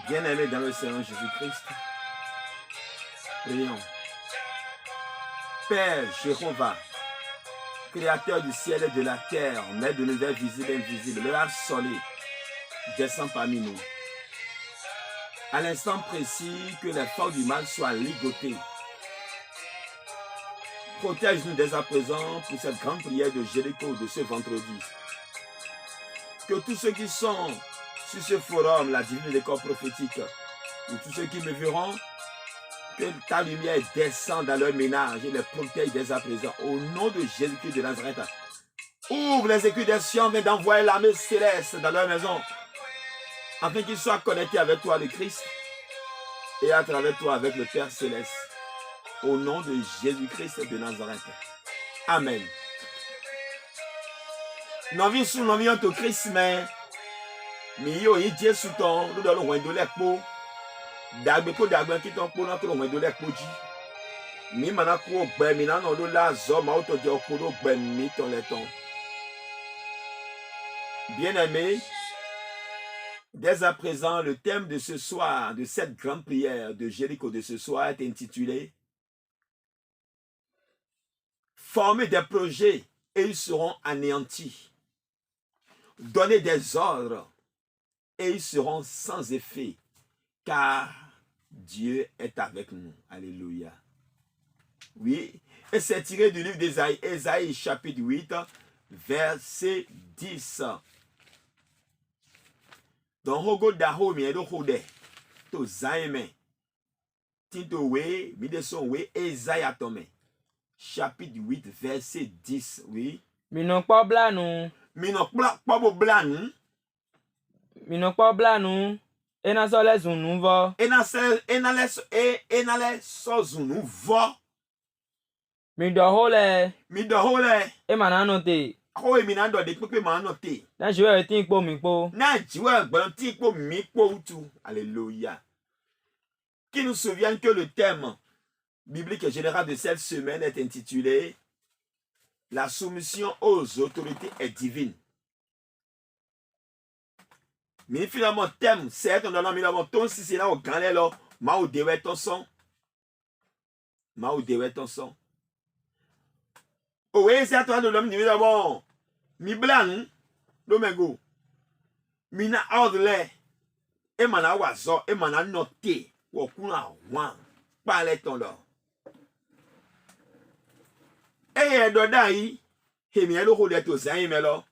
Bien-aimés dans le Seigneur Jésus-Christ, prions. Père Jéhovah, Créateur du ciel et de la terre, Maître de l'univers visible et invisible, le soleil descend parmi nous. À l'instant précis, que les forces du mal soient ligotées. Protège-nous dès à présent pour cette grande prière de Jéricho de ce vendredi. Que tous ceux qui sont sur ce forum, la divine école prophétique, ou tous ceux qui me verront, que ta lumière descende dans leur ménage et les protège dès à présent. Au nom de Jésus-Christ de Nazareth, ouvre les écus des cieux afin d'envoyer l'armée céleste dans leur maison, afin qu'ils soient connectés avec toi, le Christ, et à travers toi avec le Père céleste. Au nom de Jésus-Christ de Nazareth. Amen. Nous vivons sous le Christ, mais nous avons sous ton, nous allons voir de l'expo. D'agbeko d'agben qui t'ont pour notre loin de l'expo. Mi manako ben mi nan do la zo ma auto de okoro ben mi ton le ton. Bien-aimés, dès à présent, le thème de ce soir, de cette grande prière de Jéricho de ce soir est intitulé Former des projets et ils seront anéantis. Donner des ordres et ils seront sans effet, car Dieu est avec nous. Alléluia. Oui, et c'est tiré du livre d'Ésaïe, Ésaïe chapitre 8, verset 10. Dans Hogo Daho, Miedo Hode, to Zaime, Tinto We, Mideson We, Ésaïe Atome, chapitre 8, verset 10. Oui. Minon pas blanou. Minon pas blanou. Minon pas blanou. Ena so les unu vo. Ena les sozunu vo. Mi do hole. Mi do hole. E manano te. Hoe mi nan do de pepe manano te. Na jiwe tin po mi po. Na jiwe gbon tin po mi po utu. Alléluia. Qui nous souviennent que le thème biblique et général de cette semaine est intitulé La soumission aux autorités est divine. Mais finalement, thème, c'est un nom, mais ton si c'est là au grand là, ma ou dewe ton son. Ma ou dewe ton son. Oui, c'est à toi de l'homme, d'abord. Mi blanc, l'omego. Mi na ordre, et mana wazo, et mana noté, ou kuna wan, parle ton là. Et d'odaï, et mi elo rôle de zaï, mais là.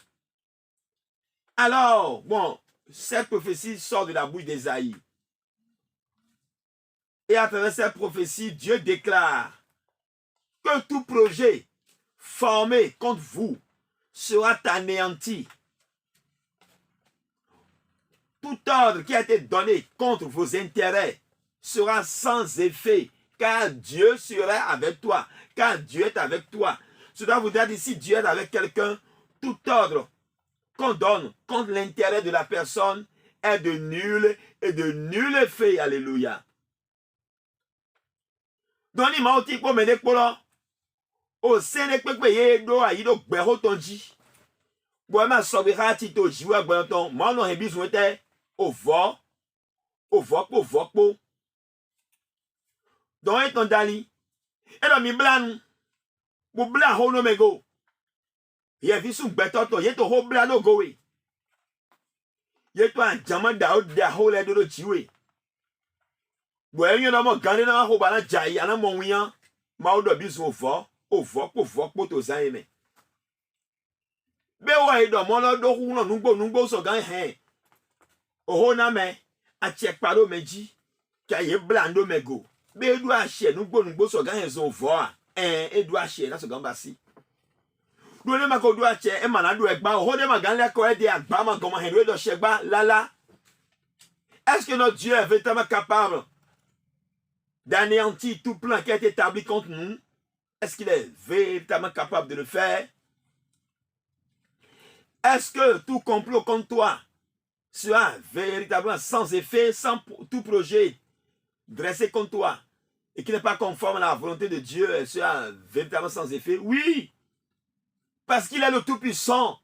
Alors, bon, cette prophétie sort de la bouche d'Ésaïe. Et à travers cette prophétie, Dieu déclare que tout projet formé contre vous sera anéanti. Tout ordre qui a été donné contre vos intérêts sera sans effet, car Dieu sera avec toi, car Dieu est avec toi. Cela voudra dire si Dieu est avec quelqu'un, tout ordre qu'on donne contre l'intérêt de la personne est de nul et de nul effet. Alléluia. Donc, il m'a dit pour me dire au Sénégal, il do a ido gbero tonji. Bois ma sobira tito jiwa gbanton. Moi non he besoin te au vo po. Donc et ton dali. Et dans mi blan. Bo blan ho no mego. Ye vi su gbetoto ye to ho blan no go we. Ye to an jaman da ho le do jiwe. Bois yon no mo gane na ho bala jai ana mo wian. Ma o do besoin au vo po to zaime. Be wa ido mo lo do hu no nugbo so gan he. Oho na me a check paro meji ka ye blando mego. Be du a she nugbo so gan he so vo a. E du a she na so gan basi. Do le ma ko du a che e ma na do egba oho de ma gan le ko e de agba ma gan ma he do she gba lala. Est-ce que notre Dieu est véritablement capable d'anéantir tout plan qui a été établi contre nous? Est-ce qu'il est véritablement capable de le faire? Est-ce que tout complot contre toi sera véritablement sans effet, sans tout projet dressé contre toi et qui n'est pas conforme à la volonté de Dieu sera véritablement sans effet? Oui! Parce qu'il est le Tout-Puissant.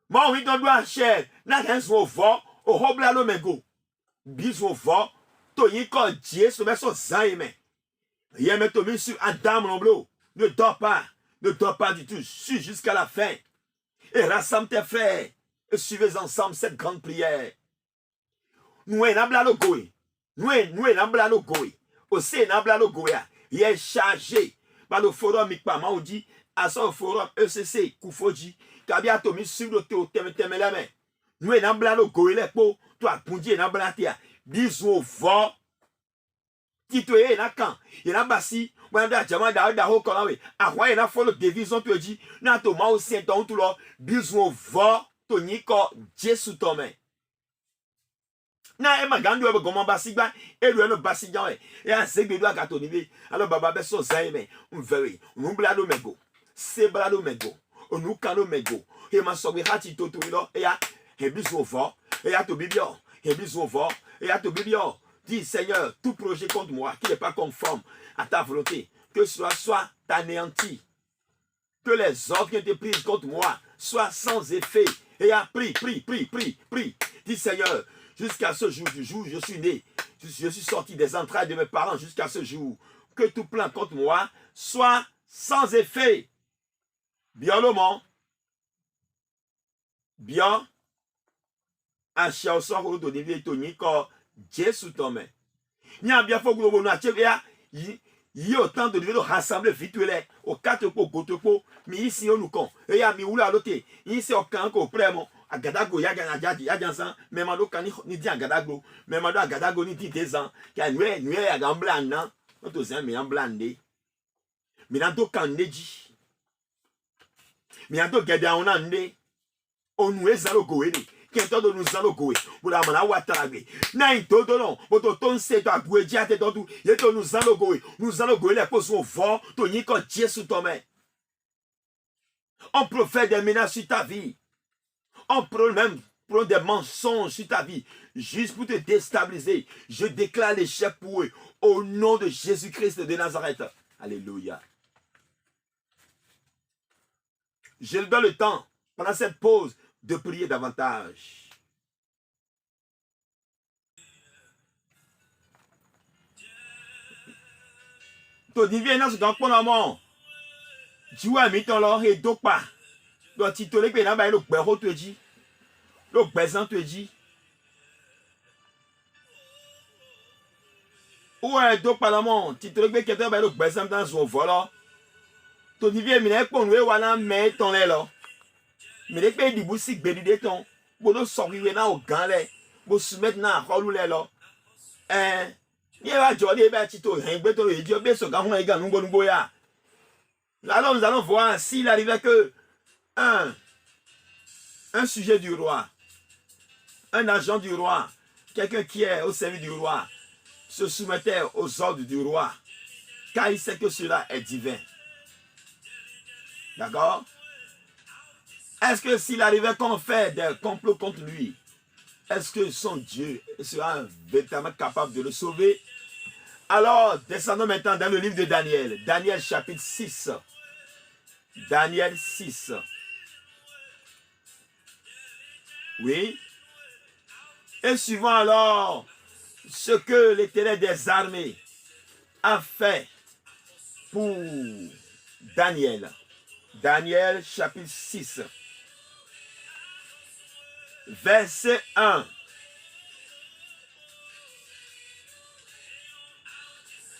Moi, oui, dans doit cher, n'a rien sur au vent, au hobla l'omego. Bisou vo. To yin ko Dieu se met son zaime. Yeme to mis sur Adam Lomblot. Ne dors pas. Ne dors pas du tout. Suis jusqu'à la fin. Et rassemble tes frères. Et suivez ensemble cette grande prière. Nous n'abla le goy. Nous n'abla le goy. Aussi n'abla le goy. Il est chargé par le forum Mikpa Maoudi. À son forum ECC Koufoji. Kabia to mis sur le théo teme la main. Nous n'abla le goy les pots. Toi, Poundi n'abla tia. Bisou vo. Tito e na kan. Il na basi. Wanda jama da ho konawe. Ahwa na follow division to ji. Na to ma o sien ton tout lo. Bisou vo. To niko Jesu tome. Na e magando e gomo basi gba. E lu no basi jan e. E a segbe do agato ni be. Alo baba be so zai me. Very. Umblado mego. Seblado mego. Onukano mego. E ma so we hati to lo. E ya. E bisou vo. Et à te bibio, et bisous vo, et à te bibio. Dis Seigneur, tout projet contre moi qui n'est pas conforme à ta volonté, que cela soit anéanti. Que les ordres qui ont été pris contre moi soient sans effet. Et à prie. Dis Seigneur, jusqu'à ce jour du jour où je suis né, je suis sorti des entrailles de mes parents jusqu'à ce jour. Que tout plan contre moi soit sans effet. Bien le monde. Bien. Achia o so ko do ni to ni ko Jésus tome. Ni a bien fo gbo no ache ya yi o temps de devait rassembler virtuel au quatre po gotopo mi ici o nukon. E ya mi wula lote. Yi se o kan ko premo agadago ya gana jaji ya jansan me ma do kan ni di agadago me ma do agadago ni di dezan ya nwe ya gambla nan. O to zan mi amblande. Mi na do kan neji. Mi na do geda ona nde. Onu ezalo goede. Kento nous allons go pour la mana wataragbe na itodo non boto ton se to agweji ate to tu yeto nous allons go les poson fort to ni ko Jésus tome. On profère des menaces sur ta vie, on prend des mensonges sur ta vie juste pour te déstabiliser. Je déclare l'échec pour eux au nom de Jésus-Christ de Nazareth. Alléluia. Je donne le temps pendant cette pause de prier davantage. To divine na sudan pon amon. Jiwa mi ton lo e dopa. Do ti to le pe na ba lo gbe ho to ji. Lo gbe san to ji. Ou e dopa l'amon, ti to le pe ke to ba lo gbe san dans son volo. To divine mi na pon we wa na me ton le lo. Mais les pays d'Ibousi bédidé ton, pour nous sortir na au ganle, pour soumettre na holou le lo. Ni va jodi ba tito hen gbe to idio be so gan gan ngbo ya. Là nous allons voir s'il arrivait que un sujet du roi, un agent du roi, quelqu'un qui est au service du roi, se soumettait aux ordres du roi, car il sait que cela est divin. D'accord? Est-ce que s'il arrivait qu'on fait des complots contre lui, est-ce que son Dieu sera véritablement capable de le sauver? Alors, descendons maintenant dans le livre de Daniel. Daniel chapitre 6. Daniel 6. Oui. Et suivant alors ce que l'Éternel des armées a fait pour Daniel. Daniel chapitre 6. Verset 1.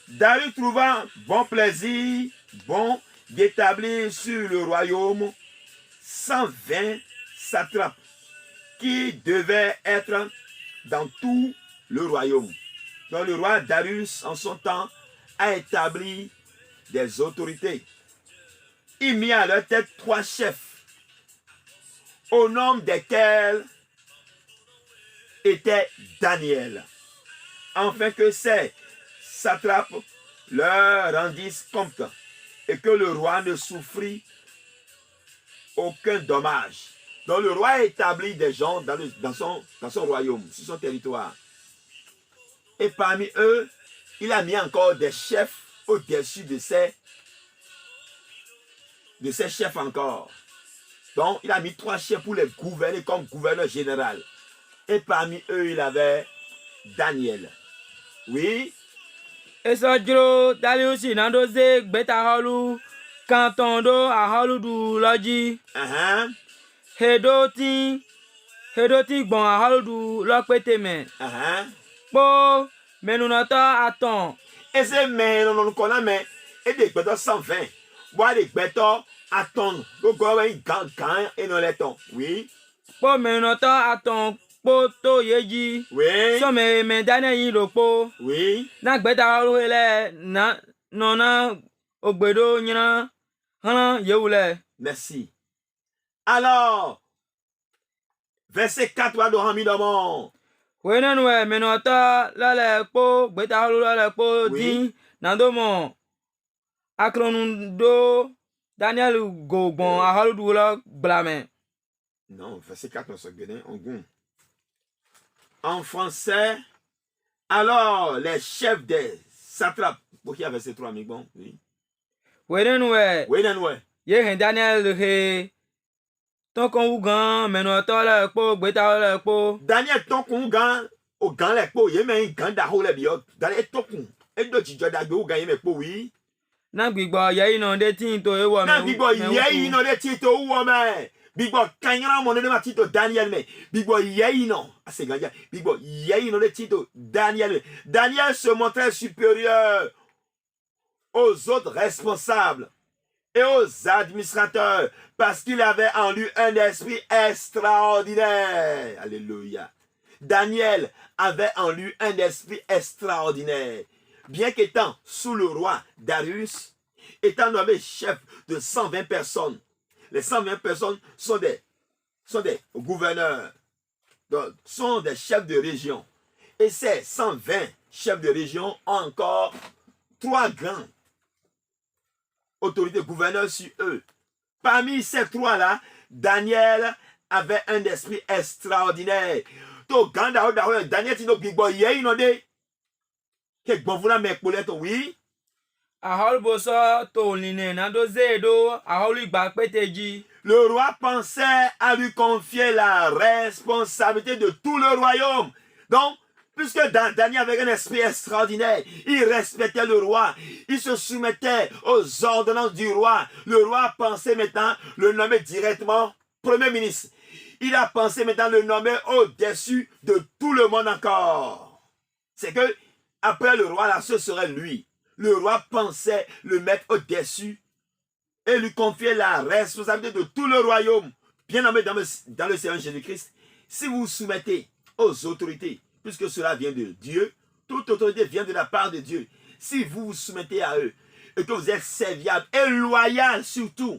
Darius trouva bon plaisir, bon d'établir sur le royaume 120 satrapes qui devaient être dans tout le royaume. Donc le roi Darius en son temps a établi des autorités. Il mit à leur tête 3 chefs, au nom desquels était Daniel, afin que ces satrapes leur rendissent compte et que le roi ne souffrit aucun dommage. Donc le roi a établi des gens dans son royaume, sur son territoire. Et parmi eux, il a mis encore des chefs au-dessus de ces chefs encore. Donc il a mis 3 chefs pour les gouverner comme gouverneur général. Et parmi eux, il avait Daniel. Oui. Esojro Daliusi nandoze gbeta holu kanton do a holu du loji. Hedo ti gbon a holu du lokpete men. Po menunota aton. Ese men non kona men et des gbeta 120. Bois des gbeta aton. Go go we gan et non leton. Oui. Po menunota aton po to yeji. Oui. So me Daniel yin lo po. Oui. Na gbeta holu hele na nona ogbedo nyina hana yewule. Merci. Alors, verset 4 va de Hamidamon. Wenenwe menota lale po gbeta holu lale po Oui. din nandomo akronundo Daniel gogbon a holu du lo blame. Non, verset 4 on se gueule en goût. En français, alors les chefs des satrapes. Pour qui a verset 3, amigo? Oui. Wenenwe Oui, non, ouais. ye hen Daniel he ton kon ugan menota lale po gbeta holu lale po. Daniel ton kun gan o gan le po ye men gan da ho le bi o Daniel ton kun e do jijo da gbe o gan ye me po oui Na gbigbo ye ino de tin to ewo me. na bigbo ye ino de ti to wo me bigbo kanyara mo ne ma ti to Daniel me bigbo ye ino ase ganja bigbo ye ino de ti to Daniel. Daniel se montrait supérieur aux autres responsables et aux administrateurs parce qu'il avait en lui un esprit extraordinaire. Alléluia. Daniel avait en lui un esprit extraordinaire. Bien qu'étant sous le roi Darius, étant nommé chef de 120 personnes, les 120 personnes sont des gouverneurs, donc, sont des chefs de région. Et ces 120 chefs de région ont encore 3 grands autorités gouverneurs sur eux. Parmi ces 3-là, Daniel avait un esprit extraordinaire. To ganda o Daniel tino gbigbo ye inode ke gbonfuna me poleto oui. A holu boso to line nandoze do a holu igba peteji. Le roi pensait à lui confier la responsabilité de tout le royaume. Donc, puisque Daniel avait un esprit extraordinaire, il respectait le roi, il se soumettait aux ordonnances du roi. Le roi pensait maintenant le nommer directement premier ministre. Il a pensé maintenant le nommer au-dessus de tout le monde encore. C'est que, après le roi, là, ce serait lui. Le roi pensait le mettre au-dessus et lui confier la responsabilité de tout le royaume. Bien nommé dans le Seigneur Jésus-Christ, si vous vous soumettez aux autorités, puisque cela vient de Dieu, toute autorité vient de la part de Dieu. Si vous vous soumettez à eux et que vous êtes serviable et loyal surtout,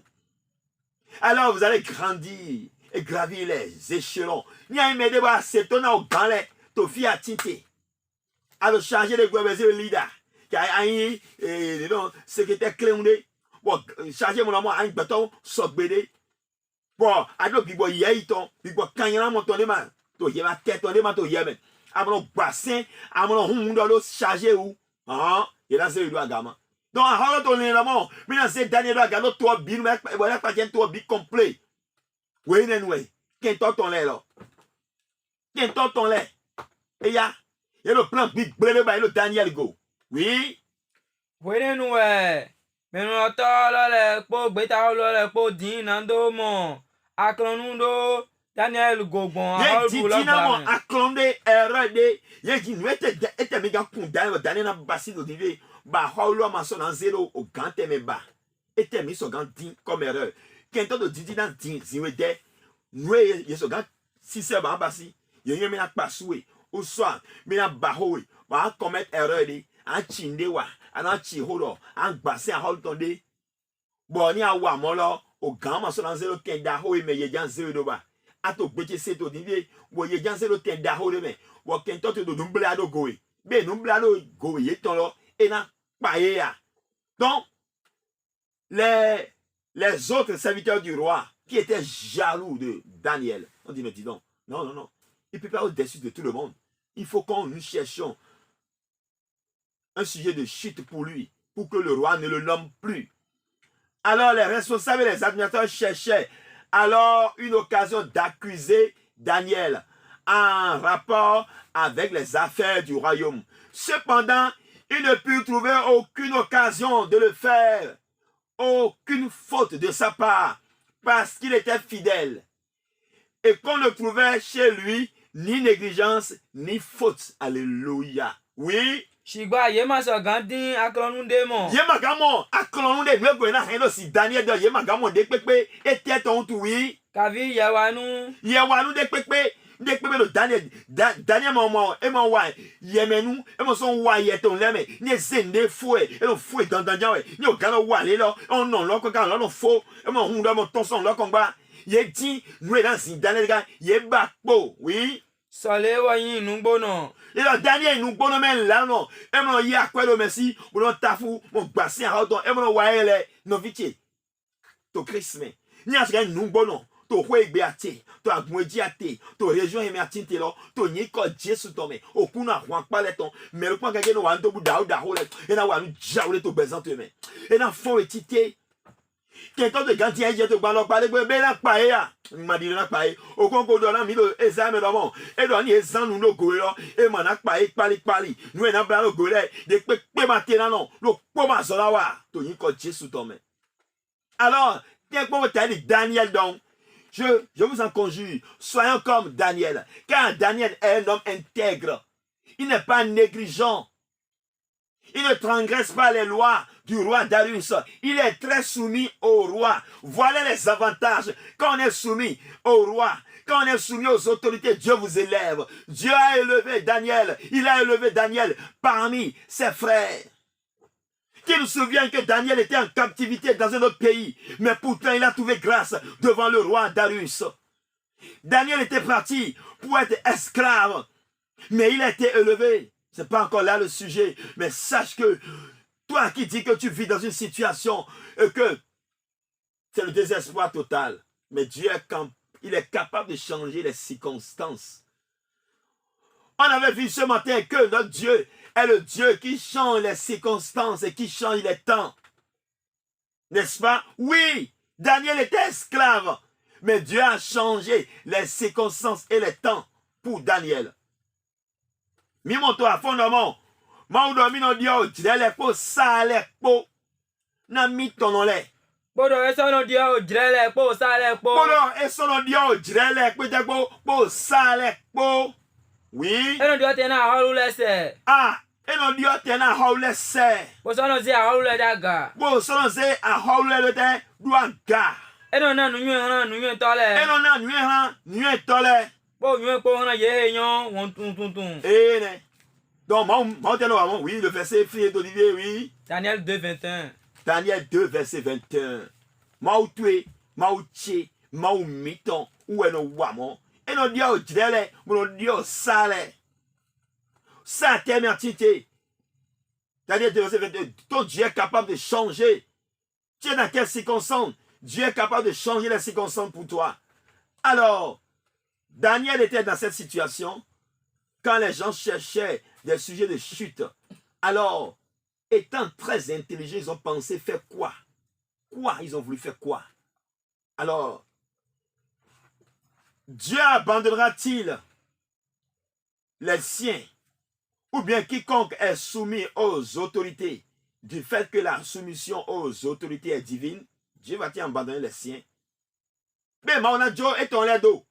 alors vous allez grandir et gravir les échelons. Ni a aimé de voir c'est ton au galet, to fi a tinte. Alors chargé de gouverner le leader. Qui a eu secrétaire clé bon chargé mon amour un bâton sobédé. Bon, alors bibo yaiton, bibo kanyana mon ton ma to yema tête ton ma to yemen. Amon bassin, amon hundo lo chargé ou. Ah, il a c'est le agama. Donc alors ton élément, mais c'est Daniel agano toi bin mais voilà pas bien toi bi complet. Oui, oui. Qu'est-ce que ton lait là? Qu'est-ce que ton lait? Et il y a le plan big bleu by le Daniel go. Oui. Wenenwe menota lale po gbeta holu lale po din nandomo akronundo Daniel gogbon a holu du lo blame. Ye aklonde erade ye di ete mega kun Daniel na basi do dive ba holu ma so na zero o gante me ba. Ete mi so gan din comme erreur. Kento de didi dans din ziwede noue yeso gan si se ba basi ye me na pasue o so me na bahowe ba commettre erreur de an chinde wa an chi holo an gbase a hol tonde bo ni awa mo lo o gan ma so na zero kenda ho me ye jan zero do ba ato gbeje se to dive wo ye jan zero kenda ho de me wo kento to do numbla do goe be numbla do goe ye ton lo e na pa ye ya. Donc les autres serviteurs du roi qui étaient jaloux de Daniel, on dit mais dis donc, non, il ne peut pas au-dessus de tout le monde. Il faut qu'on nous cherchions un sujet de chute pour lui, pour que le roi ne le nomme plus. Alors les responsables et les administrateurs cherchaient alors une occasion d'accuser Daniel en rapport avec les affaires du royaume. Cependant, il ne put trouver aucune occasion de le faire, aucune faute de sa part, parce qu'il était fidèle. Et qu'on ne trouvait chez lui ni négligence, ni faute. Alléluia. Oui. Shigba yema so gandin aklonu de mo. Yema gamo aklonu de nwe go na hen lo si Daniel do yema gamo de pepe ete ton tu oui. Kavi yewanu. Yewanu de pepe lo Daniel Daniel mo e mo wa yemenu e mo son wa yeton leme ni zende fo e lo fo dan we ni o galo wa le lo on non lo ko kan lo fo e mo hun do mo ton son lo kon gba ye di nwe dan si Daniel ga ye ba po oui. Sole wa yin nugbo no. Et là, Daniel, nous bonnes men là, non. Et mon y a quoi le merci, mon tafou, mon bassin à haut, et mon waele, non vite. To Christmas. Ni a ce que nous bonnes, to hwe beate, to agmweji ate, to région et mertinte là, to ni ko Jésus tomé. Au kuna wan paleton, mais le point que nous wan to buda da hole, et na wan jaule to bezant mais. Et na fond etité. Quelqu'un de gantien je te balo parler be la paye ya m'a dit la paye au concours de la mi le examen d'avant et dans les ans nous no go là et mana paye pali nous na bla go là de pe matin non le poma zola wa to yin ko Jésus tombe. Alors tiens pour Daniel donc je vous en conjure, soyons comme Daniel, car Daniel est un homme intègre, il n'est pas négligent. Il ne transgresse pas les lois du roi Darius. Il est très soumis au roi. Voilà les avantages. Quand on est soumis au roi, quand on est soumis aux autorités, Dieu vous élève. Dieu a élevé Daniel. Il a élevé Daniel parmi ses frères. Qui nous souvient que Daniel était en captivité dans un autre pays. Mais pourtant, il a trouvé grâce devant le roi Darius. Daniel était parti pour être esclave. Mais il a été élevé. Ce n'est pas encore là le sujet, mais sache que toi qui dis que tu vis dans une situation et que c'est le désespoir total, mais Dieu il est capable de changer les circonstances. On avait vu ce matin que notre Dieu est le Dieu qui change les circonstances et qui change les temps. N'est-ce pas? Oui, Daniel était esclave, mais Dieu a changé les circonstances et les temps pour Daniel. Mi monto a fondement ma udo mi no dio jrele po sale po na mi tono le Bodo eso no dio jrele po sale po. Bodo eso no dio jrele pe te po sale po. Oui. Eno dio tena halu lese. Ah, eno dio tena halu lese. Bo sono zi halu le daga. Bo sono ze a halu le te duaga. Eno na nunye tole. Eno na nunye tole. Bo nunye po na ye yon won tun. Eh, donc, oui, le verset frié d'Olivier, oui. Daniel 2, 21. Daniel 2, verset 21. Mau tue, mau tche, mau miton, ou eno wamo. Eno dio drele, mono dio sale. Ça t'émertité. Daniel 2, verset 22. Ton Dieu est capable de changer. Tu es dans quelle circonstance? Dieu est capable de changer les circonstances pour toi. Alors, Daniel était dans cette situation quand les gens cherchaient des sujets de chute. Alors, étant très intelligents, ils ont pensé faire quoi? Ils ont voulu faire quoi? Alors, Dieu abandonnera-t-il les siens? Ou bien quiconque est soumis aux autorités, du fait que la soumission aux autorités est divine, Dieu va-t-il abandonner les siens? Mais on a Joe et ton ledo.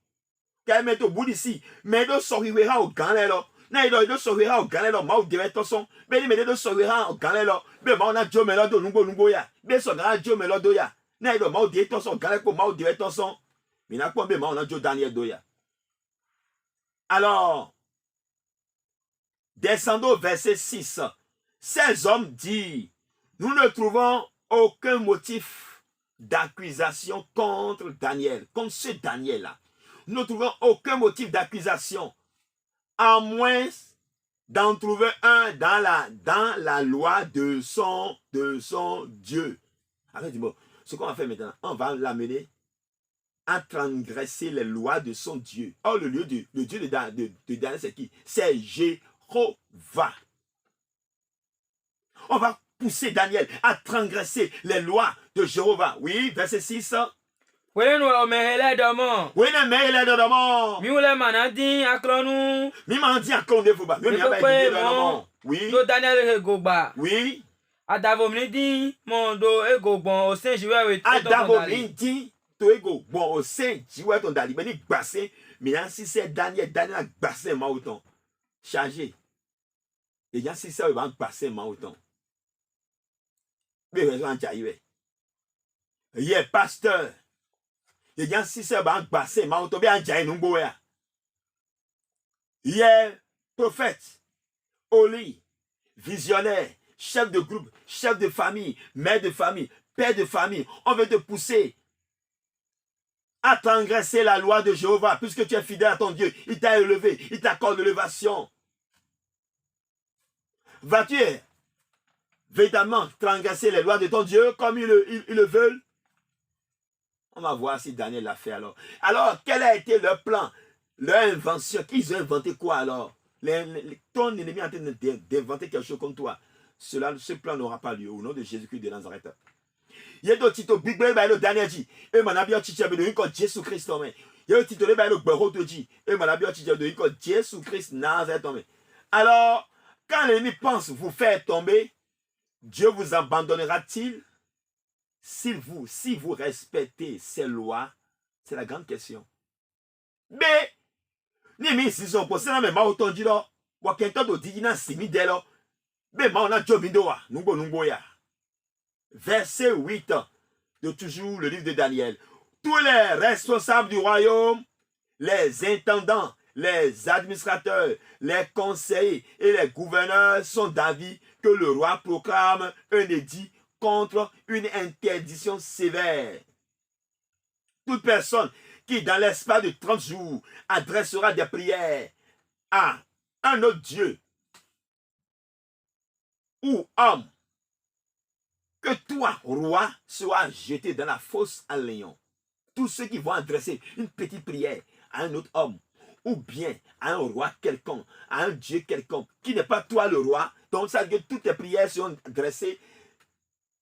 Qu'elle met au bout d'ici, mais de sorira au galero. Na ido sorira au galero, ma au directeur son. Mais il met de sorira au galero. Mais on a Joe melodo nungo ya. Mais sorira Joe melodo ya. Na ido ma au directeur son galero, ma au directeur son. Mais n'a pas mais on a Joe Daniel doya. Alors, descendons au verset 6. Ces hommes disent, nous ne trouvons aucun motif d'accusation contre Daniel, contre ce Daniel-là. Nous ne trouvons aucun motif d'accusation, à moins d'en trouver un dans la loi de son Dieu. Alors, bon, ce qu'on va faire maintenant, on va l'amener à transgresser les lois de son Dieu. Or, le Dieu de Daniel, c'est qui? C'est Jéhovah. On va pousser Daniel à transgresser les lois de Jéhovah. Oui, verset 6. Wele nu o mehele domo. Oui, mais il est dans le monde. Mi wule manadi akronu. Mi m'en dit encore des fois. Mi m'en dit dans le monde. Oui. Do Daniel he gogba. Oui. Adavo mnidi mon do e gogbon o sen jiwe we Adavo mnidi to ego bon o sen jiwe ton dali. Mais ni basse. Mais si c'est Daniel a basse ma autant. Chargé. Et bien si ça va basse ma autant. Mais raison en jaïwe. Yeah, pasteur. Et bien si ça va basse ma autant bien jaï numbo ya. Yeah, prophète. Oli, visionnaire, chef de groupe, chef de famille, mère de famille, père de famille, on veut te pousser à transgresser la loi de Jéhovah, puisque tu es fidèle à ton Dieu. Il t'a élevé, il t'accorde l'élévation. Vas-tu véritablement transgresser les lois de ton Dieu comme ils le veulent? On va voir si Daniel l'a fait alors. Alors, quel a été leur plan, leur invention? Qu'ils ont inventé quoi alors? Ton ennemi est en train d'inventer quelque chose comme toi. Ce plan n'aura pas lieu au nom de Jésus-Christ de Nazareth. Il y a d'autres titres, Big Brother, le dernier dit, et mon abbé, tu as besoin de Jésus-Christ. Il y a d'autres titres, le bureau te dit, et mon abbé, tu as besoin de Jésus-Christ Nazareth. Alors, quand l'ennemi pense vous faire tomber, Dieu vous abandonnera-t-il? Si vous respectez ses lois, c'est la grande question. Mais, ni mi si son posé na me ma autant dit là wa kento do di na simi de là be ma ona jobindo wa nungbo ya. Verset 8 de toujours le livre de Daniel. Tous les responsables du royaume, les intendants, les administrateurs, les conseillers et les gouverneurs sont d'avis que le roi proclame un édit contre une interdiction sévère. Toute personne qui, dans l'espace de 30 jours, adressera des prières à un autre Dieu ou homme, que toi, roi, sois jeté dans la fosse à lion. Tous ceux qui vont adresser une petite prière à un autre homme, ou bien à un roi quelconque, à un Dieu quelconque, qui n'est pas toi le roi, donc ça veut dire que toutes tes prières seront dressées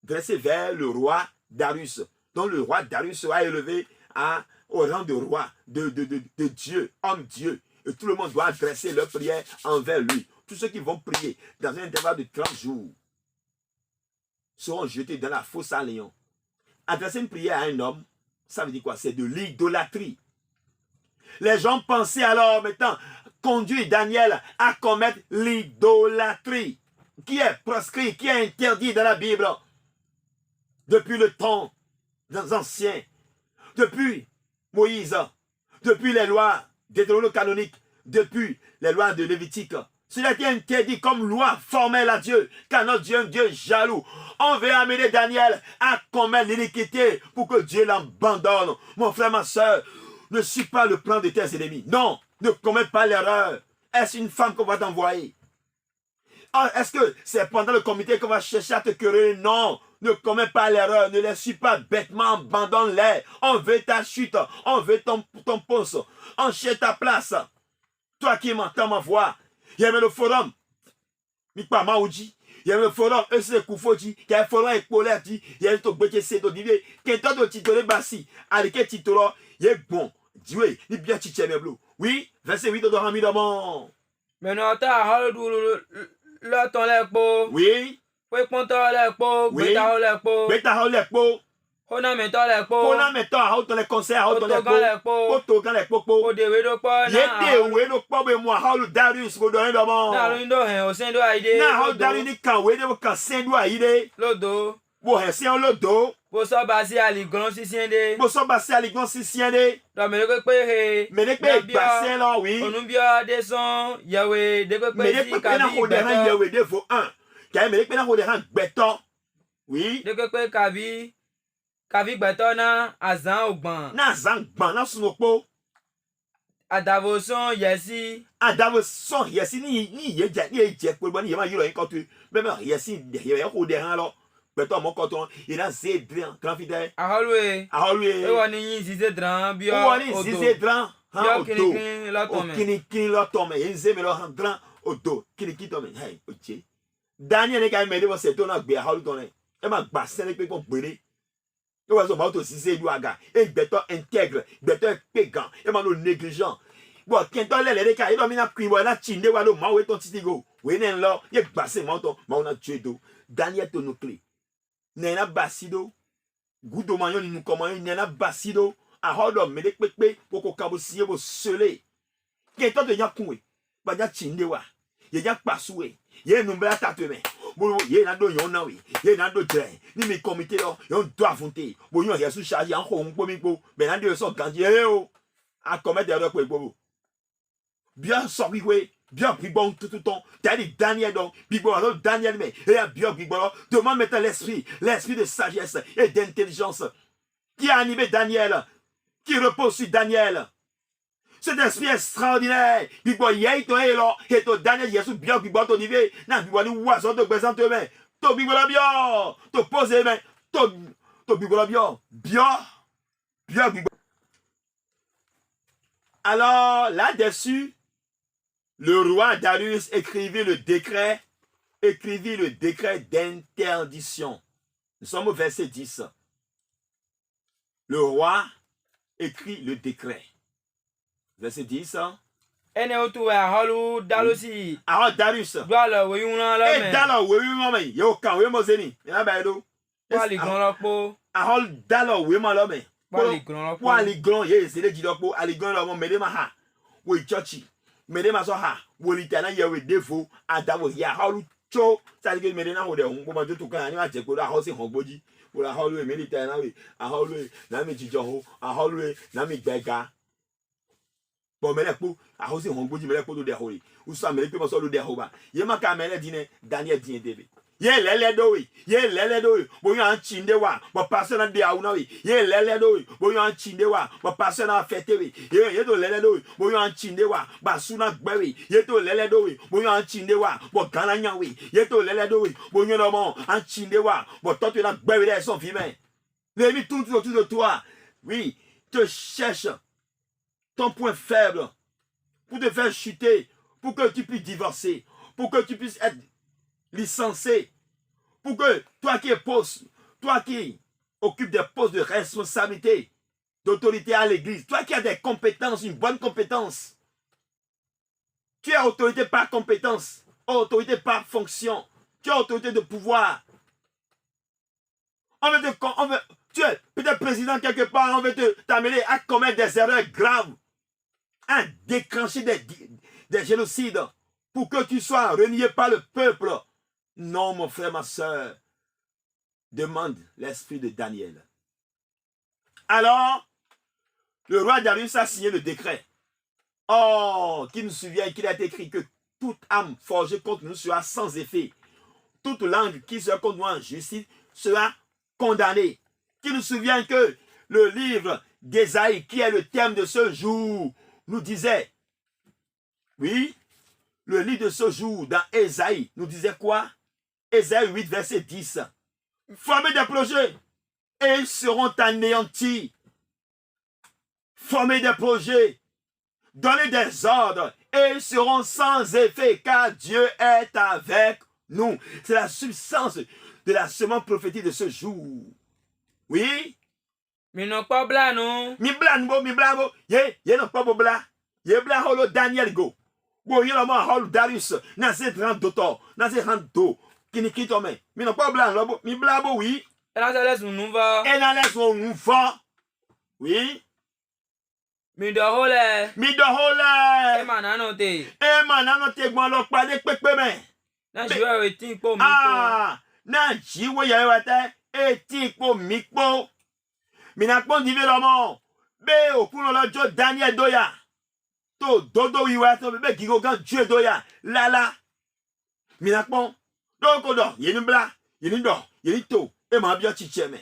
vers le roi Darius. Donc le roi Darius sera élevé au rang de roi, de Dieu, homme Dieu. Et tout le monde doit adresser leur prière envers lui. Tous ceux qui vont prier dans un intervalle de 30 jours seront jetés dans la fosse à lion. Adresser une prière à un homme, ça veut dire quoi? C'est de l'idolâtrie. Les gens pensaient alors maintenant conduire Daniel à commettre l'idolâtrie qui est proscrit, qui est interdit dans la Bible depuis le temps anciens, depuis Moïse, depuis les lois deutérocanoniques, depuis les lois de Lévitique. Cela était interdit comme loi formelle à Dieu, car notre Dieu est un Dieu jaloux. On veut amener Daniel à commettre l'iniquité pour que Dieu l'abandonne. Mon frère, ma soeur, ne suis pas le plan de tes ennemis. Non, ne commets pas l'erreur. Est-ce une femme qu'on va t'envoyer? Est-ce que c'est pendant le comité qu'on va chercher à te querer? Non, ne commets pas l'erreur. Ne les suis pas bêtement, abandonne-les. On veut ta chute, on veut ton poste. On cherche ta place. Toi qui m'entends ma voix, il y avait le forum. Il y avait le forum, il y a le forum avec Paulette, il y a le forum avec Paulette, il y a le forum avec Paulette, il y a le bon. Dieu, il bien oui, verset 8 de Ramidamon. Mais non, t'as le ton lekpo. Oui. Oui, ponto lekpo. Beta lekpo. Beta lekpo. Hona mento lekpo. Hona mento a hauto le conseil a hauto lekpo. Oto gan lekpo. O de wedo po na. Yete wedo po be mo haulu Darius go do ndamo. Na lo ndo hen o sendo aide. Na haulu Darius ni kan wedo kan sendo aide. Lodo. Bo hen se on lodo. Bo so basi aliglon sisiende. Bo so basi aliglon sisiende. Do me le pe he. Me le pe basi la oui. Onumbia deson Yahweh de pe me le pe na ho de han Yahweh de vo 1. Ka me le pe na ho de han gbeton. Oui. De pe kavi gbeton na azan ogban. Na azan gban na sunopo. Adavoson yesi. Adavoson yesi ni ye je pe bo ni ye ma yiro yin ko tu. Même yesi ye ho de han lo. Beto mon coton, il a zédran, grand fidèle. Aholwe. Et on y zédran, bio. On y zédran, ha kini la tome. Kini la tome, il zé me lo handran odo, kini tome. Hey, oje. Daniel ne ka me de se to na gbe aholu ton e. E ma gba se le pe ko gbere. Et ouais, son auto si c'est douaga. Et beto intègre, beto pégan, et mano négligent. Bon, quand on les cas, il a mis un prix, voilà, chinde, voilà, maoué ton titigo. Oui, n'est là, il est bassé, monton, mais on a tué d'eau. Daniel Tonoclé. Nena Basido. Goudo Magnon, nous commandons, Nena Basido. A hodom, mais les pépé, pour qu'on caboussier, vous selé. Quand on de yakoué, bah, y'a chinde, wa. Y'a passoué. Y'a un nombre à tatouer. Bon, y'a un do yon, oui. Y'a un do dre. Ni mes comités là, yon doit affronter. Bon, yon y'a sous chargé en hong, pour mipo. Mais là, deux sont gandis, à commettre des erreurs pour vous. Bien sorti, oui. Bien pris bon tout le temps. T'as dit Daniel donc. Bigbo, Daniel, mais. Et bien Bigbo, demande maintenant l'esprit de sagesse et d'intelligence qui a animé Daniel, qui repose sur Daniel. Cet esprit extraordinaire. Bigbo, y'a été là. Et toi, Daniel, y'a sous bien Bigbo, ton niveau. N'a Bigbo, nous oiseaux de présenter main. Toi, Bigbo, bien. Toi, posez main. Toi, Bigbo, bien. Bien, Bigbo. Alors, là-dessus, le roi Darius écrivit le décret d'interdiction. Nous sommes au verset 10. Le roi écrit le décret. Verset 10. Ene otu halu dalusi. Alors Darius. Dwala weyuna la me. Et dala weyuma me. Yo kan we mozeni. Ina ba do. Wali gronlopo. Alors dala weyuma la me. Wali gronlopo. Wali gron ye se le jidopo ali gron la mo mede ma ha. We churchi. Mede ma so ha. Woli tana ye we defo adawo ya halu cho. Sa ke mede na ho de hun ko ma jo to kan ani ma je ko da ho se hon gboji. Wo la halu e mede tana we. A halu na mi jijo ho. A halu na mi gbega. Bon, mais les poux, à cause de Hongboji, mais les poux de Hori, ou ça, mais les poux de Hoba. Y'a ma caméra dîner, Daniel Dien Debe. Y'a l'élé d'oui, bon, y'a un chindewa, bon, personne n'a de Aounawi, y'a l'élé d'oui, bon, y'a un chindewa, bon, personne n'a fait oui, y'a de l'élé d'oui, bon, y'a un chindewa, bah, souna gbewi, y'a de l'élé d'oui, bon, y'a un chindewa, bon, gananyawi, y'a de l'élé d'oui, bon, y'a un chindewa, bon, toi, tu l'as gbewi, les sont vivants. Les mis tout autour de toi, oui, te cherche ton point faible pour te faire chuter, pour que tu puisses divorcer, pour que tu puisses être licencié, pour que toi qui occupes des postes de responsabilité, d'autorité à l'église, toi qui as des compétences, une bonne compétence, tu as autorité par compétence, autorité par fonction, tu as autorité de pouvoir. Tu es peut-être président quelque part, on veut t'amener à commettre des erreurs graves, à déclencher des génocides pour que tu sois renié par le peuple. Non, mon frère, ma soeur, demande l'esprit de Daniel. Alors, le roi Darius a signé le décret. Oh, qui nous souvient qu'il a été écrit que toute âme forgée contre nous sera sans effet. Toute langue qui sera contre nous en justice sera condamnée. Qui nous souvient que le livre d'Ésaïe, qui est le thème de ce jour, nous disait, oui, le livre de ce jour dans Ésaïe nous disait quoi? Ésaïe 8, verset 10. Formez des projets et ils seront anéantis. Formez des projets, donnez des ordres et ils seront sans effet car Dieu est avec nous. C'est la substance de la semence prophétique de ce jour. Oui? Mi no pa bla no. Mi bla bo. Ye no pa bo bla. Ye bla holo Daniel go. Bo ye no ma holo Darius. Na se rand doto. Na se rand do. Kini kito me. Mi no pa bla no bo. Mi bla bo oui. E na se les nou va. E na les nou va. Oui. Mi do hole. E manano te gwan lo pa de pepe me. Na jiwe we tin po mi po. Ah. Na jiwe ye wate. E tin po mi po. Minakpon dividomo be okuno la jo Daniel doya to dodo wiwa to be gigo gan Dieu doya lala minakpon doko do yeni bla yeni do yeni to e ma bia chicheme.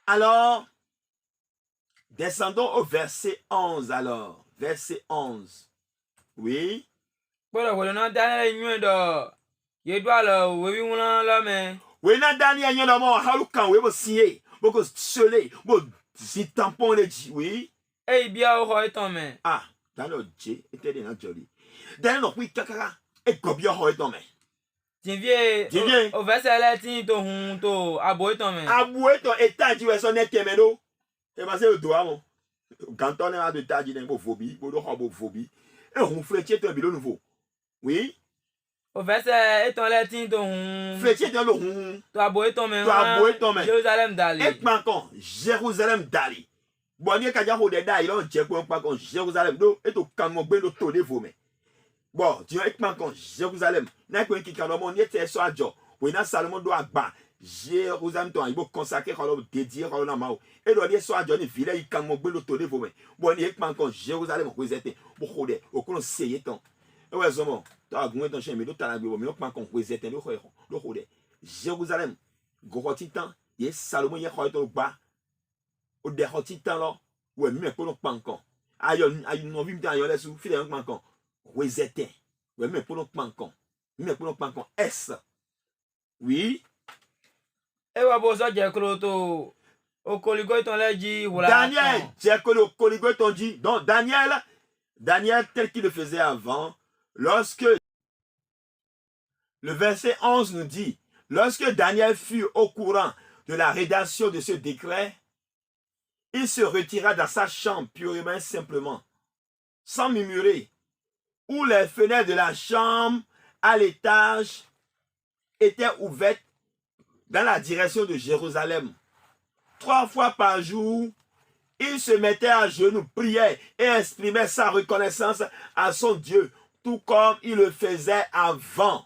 Alors descendons au verset 11 alors verset 11. Oui. Bola wala na Daniel nyundo ye do ala we wi wona la me. We na Daniel nyundo mo halukan we bo sié. Beaucoup scellé, beaucoup si tampon les dit, oui. Eh bien, au roi ton main. Ah, dans le Dieu, était dans joli. Dans le oui, kakara, et gobio roi ton main. Tinvie au verset là tin to hun to aboy ton men. Aboué ton état tu es son étemeno. Et parce que doit mon. Quand on a de tadi d'un phobie, pour le robot phobie. Et on fléchit un bilo nouveau. Oui. Au verset eton là tin to hun. Fléchit dans le hum. To aboy ton men. To aboy ton men. Jérusalem d'aller. Et maintenant, Jérusalem d'aller. Bon, il y a quelqu'un qui a dit, il a dit, qu'on Jérusalem, et tout, quand on veut le tourner, vous mais. Bon, tu vois, maintenant, Jérusalem, n'a pas qui quand on était sur un job, où il y a Salomon doit battre, Jérusalem, il faut consacrer, il faut dédier, il faut l'amaou. Et l'on est sur un job, il faut quand on veut le tourner, vous mais. Bon, il y a maintenant, Jérusalem, vous êtes, vous êtes, au cours de ces temps. Et ouais, c'est bon, tu as gagné ton chien, mais l'autre, tu as gagné, mais maintenant, vous êtes, le êtes. Jérusalem, gros temps, il y a Salomon, il y a un bas. Au dernier temps là, ouais, mais pour nous pas encore. Aïe, nous vivons dans les sous, fidèles pas encore. Ouais, c'était. Ouais, mais pour nous pas encore. Mais pour nous pas encore. Est. Oui. E wa bo so je kroto. O koligo ton là dit voilà. Daniel, j'ai que le coligo ton dit. Donc Daniel tel qu'il le faisait avant, lorsque le verset 11 nous dit, lorsque Daniel fut au courant de la rédaction de ce décret, il se retira dans sa chambre purement simplement, sans murmurer, où les fenêtres de la chambre à l'étage étaient ouvertes dans la direction de Jérusalem. 3 fois par jour, il se mettait à genoux, priait et exprimait sa reconnaissance à son Dieu, tout comme il le faisait avant.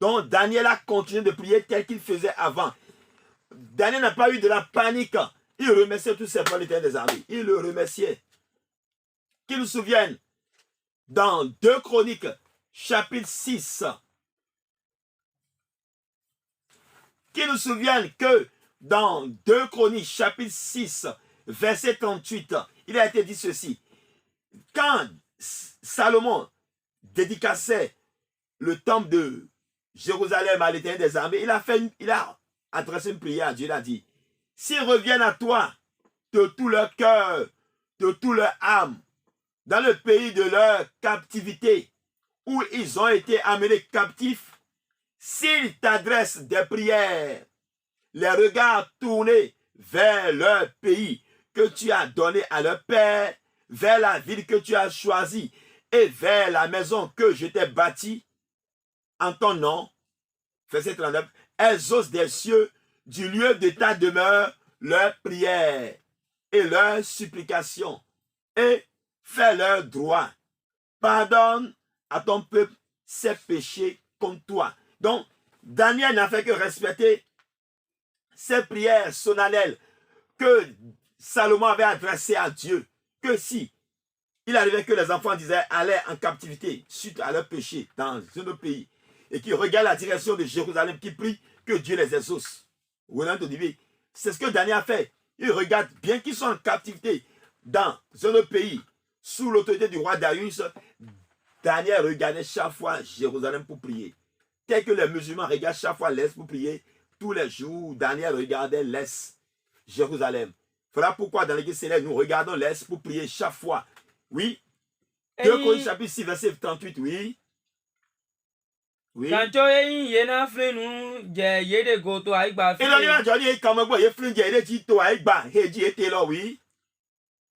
Donc Daniel a continué de prier tel qu'il faisait avant. Daniel n'a pas eu de la panique. Il remerciait tout simplement l'Éternel des armées. Il le remerciait. Qu'il nous souvienne, dans 2 Chroniques, chapitre 6, qu'il nous souvienne que dans 2 Chroniques, chapitre 6, verset 38, il a été dit ceci. Quand Salomon dédicaçait le temple de Jérusalem à l'Éternel des armées, il a adressé une prière à Dieu. Il a dit, s'ils reviennent à toi de tout leur cœur, de tout leur âme, dans le pays de leur captivité, où ils ont été amenés captifs, s'ils t'adressent des prières, les regards tournés vers leur pays que tu as donné à leur père, vers la ville que tu as choisie et vers la maison que je t'ai bâtie en ton nom, verset 39, elles osent des cieux du lieu de ta demeure leurs prières et leurs supplications et fais leur droit. Pardonne à ton peuple ses péchés contre toi. Donc, Daniel n'a fait que respecter ces prières solennelles que Salomon avait adressées à Dieu. Que si il arrivait que les enfants disaient aller en captivité suite à leur péché dans un autre pays et qu'ils regardent la direction de Jérusalem, qui prient que Dieu les exauce. C'est ce que Daniel a fait. Il regarde, bien qu'ils soient en captivité dans un autre pays, sous l'autorité du roi Darius, Daniel regardait chaque fois Jérusalem pour prier. Tel que les musulmans regardent chaque fois l'Est pour prier, tous les jours, Daniel regardait l'Est, Jérusalem. Voilà pourquoi dans l'église céleste, nous regardons l'Est pour prier chaque fois. Oui. 2 Corinthiens chapitre 6, verset 38, oui. Oui. Quand tu es yena flenu, je de goto aigba. Et là, il a dit, comme moi, il flinu, il dit, toi, aigba, il dit, était là, oui.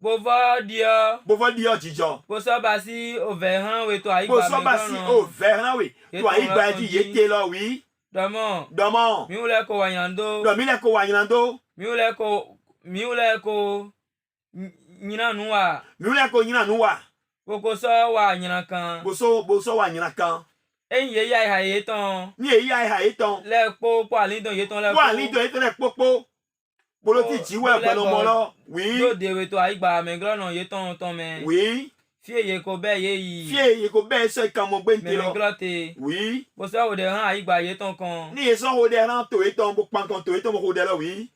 Bova dia. Bova dia, Dijon. Bosa basi au verran, oui, toi, aigba. Bosa basi au verran, oui. Toi, aigba, dit, était là, oui. Damo. Damo. Miule ko wanyando. Non, miule ko wanyando. Miule ko nyina nuwa. Miule ko nyina nuwa. Boko so wa nyina kan. Boso wa nyina kan. Enye ya ha yeton. Ni ya ha yeton. Le po alindon yeton le po. Po alindon yeton le popo. Bolo ti jiwe pẹ̀lú mo lo. Oui. Do dewe to aigba me glo no yeton ton me. Oui. Fie ye ko be ye yi. Fie ye ko be so kan mo gbe nte lo. Me glo te. Oui. Bo so o de han aigba yeton kan. Ni so o de ran to yeton bo pan kan to yeton mo ko de lo oui.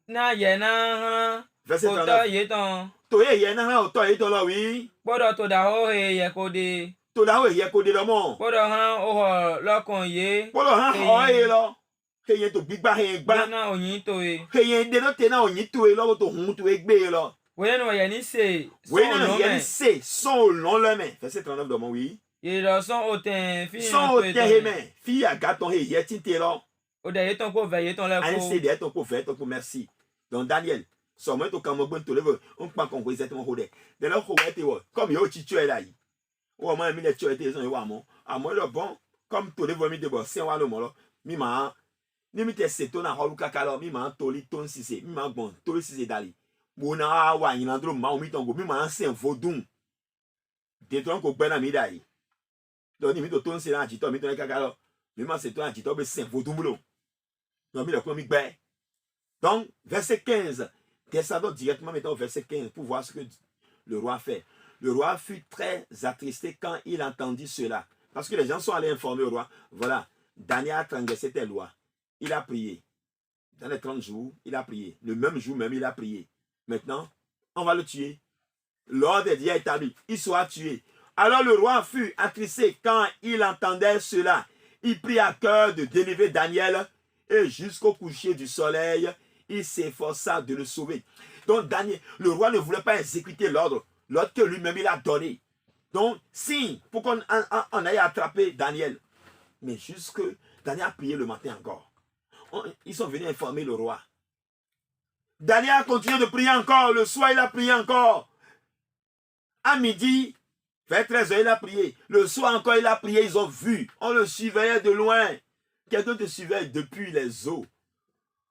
Na ye na han. Verset 39. To yeton. To ye na han o to yeton lo oui. Bodo to da ho he ye ko de. To da ho ye ko de lo mo. Bodo han o ho lokon ye. Bodo han ho ye lo. He to gbigba he gba. Na oyin to e. He de no te na oyin to e lo to hun to e gbe lo. We no ye ni se. We no ye ni se son long le men. Verset 39 de mon oui. Il a son hôtel, son hôtel, fille à gâton et yétité là. Au derrière ton coup, veillez ton lèvre. Un CD, ton coup, fait ton coup, merci. Donc, Daniel, sans moi, ton camon, ton lèvre, on peut qu'on exactement rodé. De là, comme yo, tu es là. Ou au moins, il tu es là, à moi, le bon, comme ton lèvre, mi de bon, c'est un walo, moi, mi ma, ni mi te seto na holu kakalo, mi ma, toli, ton sise, mi ma, bon, toli sise dali. Mona, wa, il andro, ma, mi tongo, mi ma, c'est un vaudou. Détruire qu'on peut mi d'ailleurs. Donc, il me tourne c'est là, tu me tournes kakalo. Mi ma, c'est toi, tu tombes, c'est un vaudou boulot. Donc, donc, verset 15. Descendons directement maintenant au verset 15 pour voir ce que le roi fait. Le roi fut très attristé quand il entendit cela. Parce que les gens sont allés informer le roi. Voilà, Daniel a transgressé telle loi. Il a prié. Dans les 30 jours, il a prié. Le même jour même, il a prié. Maintenant, on va le tuer. L'ordre est déjà établi. Il sera tué. Alors le roi fut attristé quand il entendait cela. Il prit à cœur de délivrer Daniel et jusqu'au coucher du soleil, il s'efforça de le sauver. Donc Daniel, le roi ne voulait pas exécuter l'ordre que lui-même il a donné. Donc si, pour qu'on aille attraper Daniel, mais jusque Daniel a prié le matin encore. Ils sont venus informer le roi. Daniel a continué de prier encore. Le soir, il a prié encore. À midi, vers 13h, il a prié. Le soir encore, il a prié. Ils ont vu. On le surveillait de loin. Quelqu'un te suivait depuis les eaux.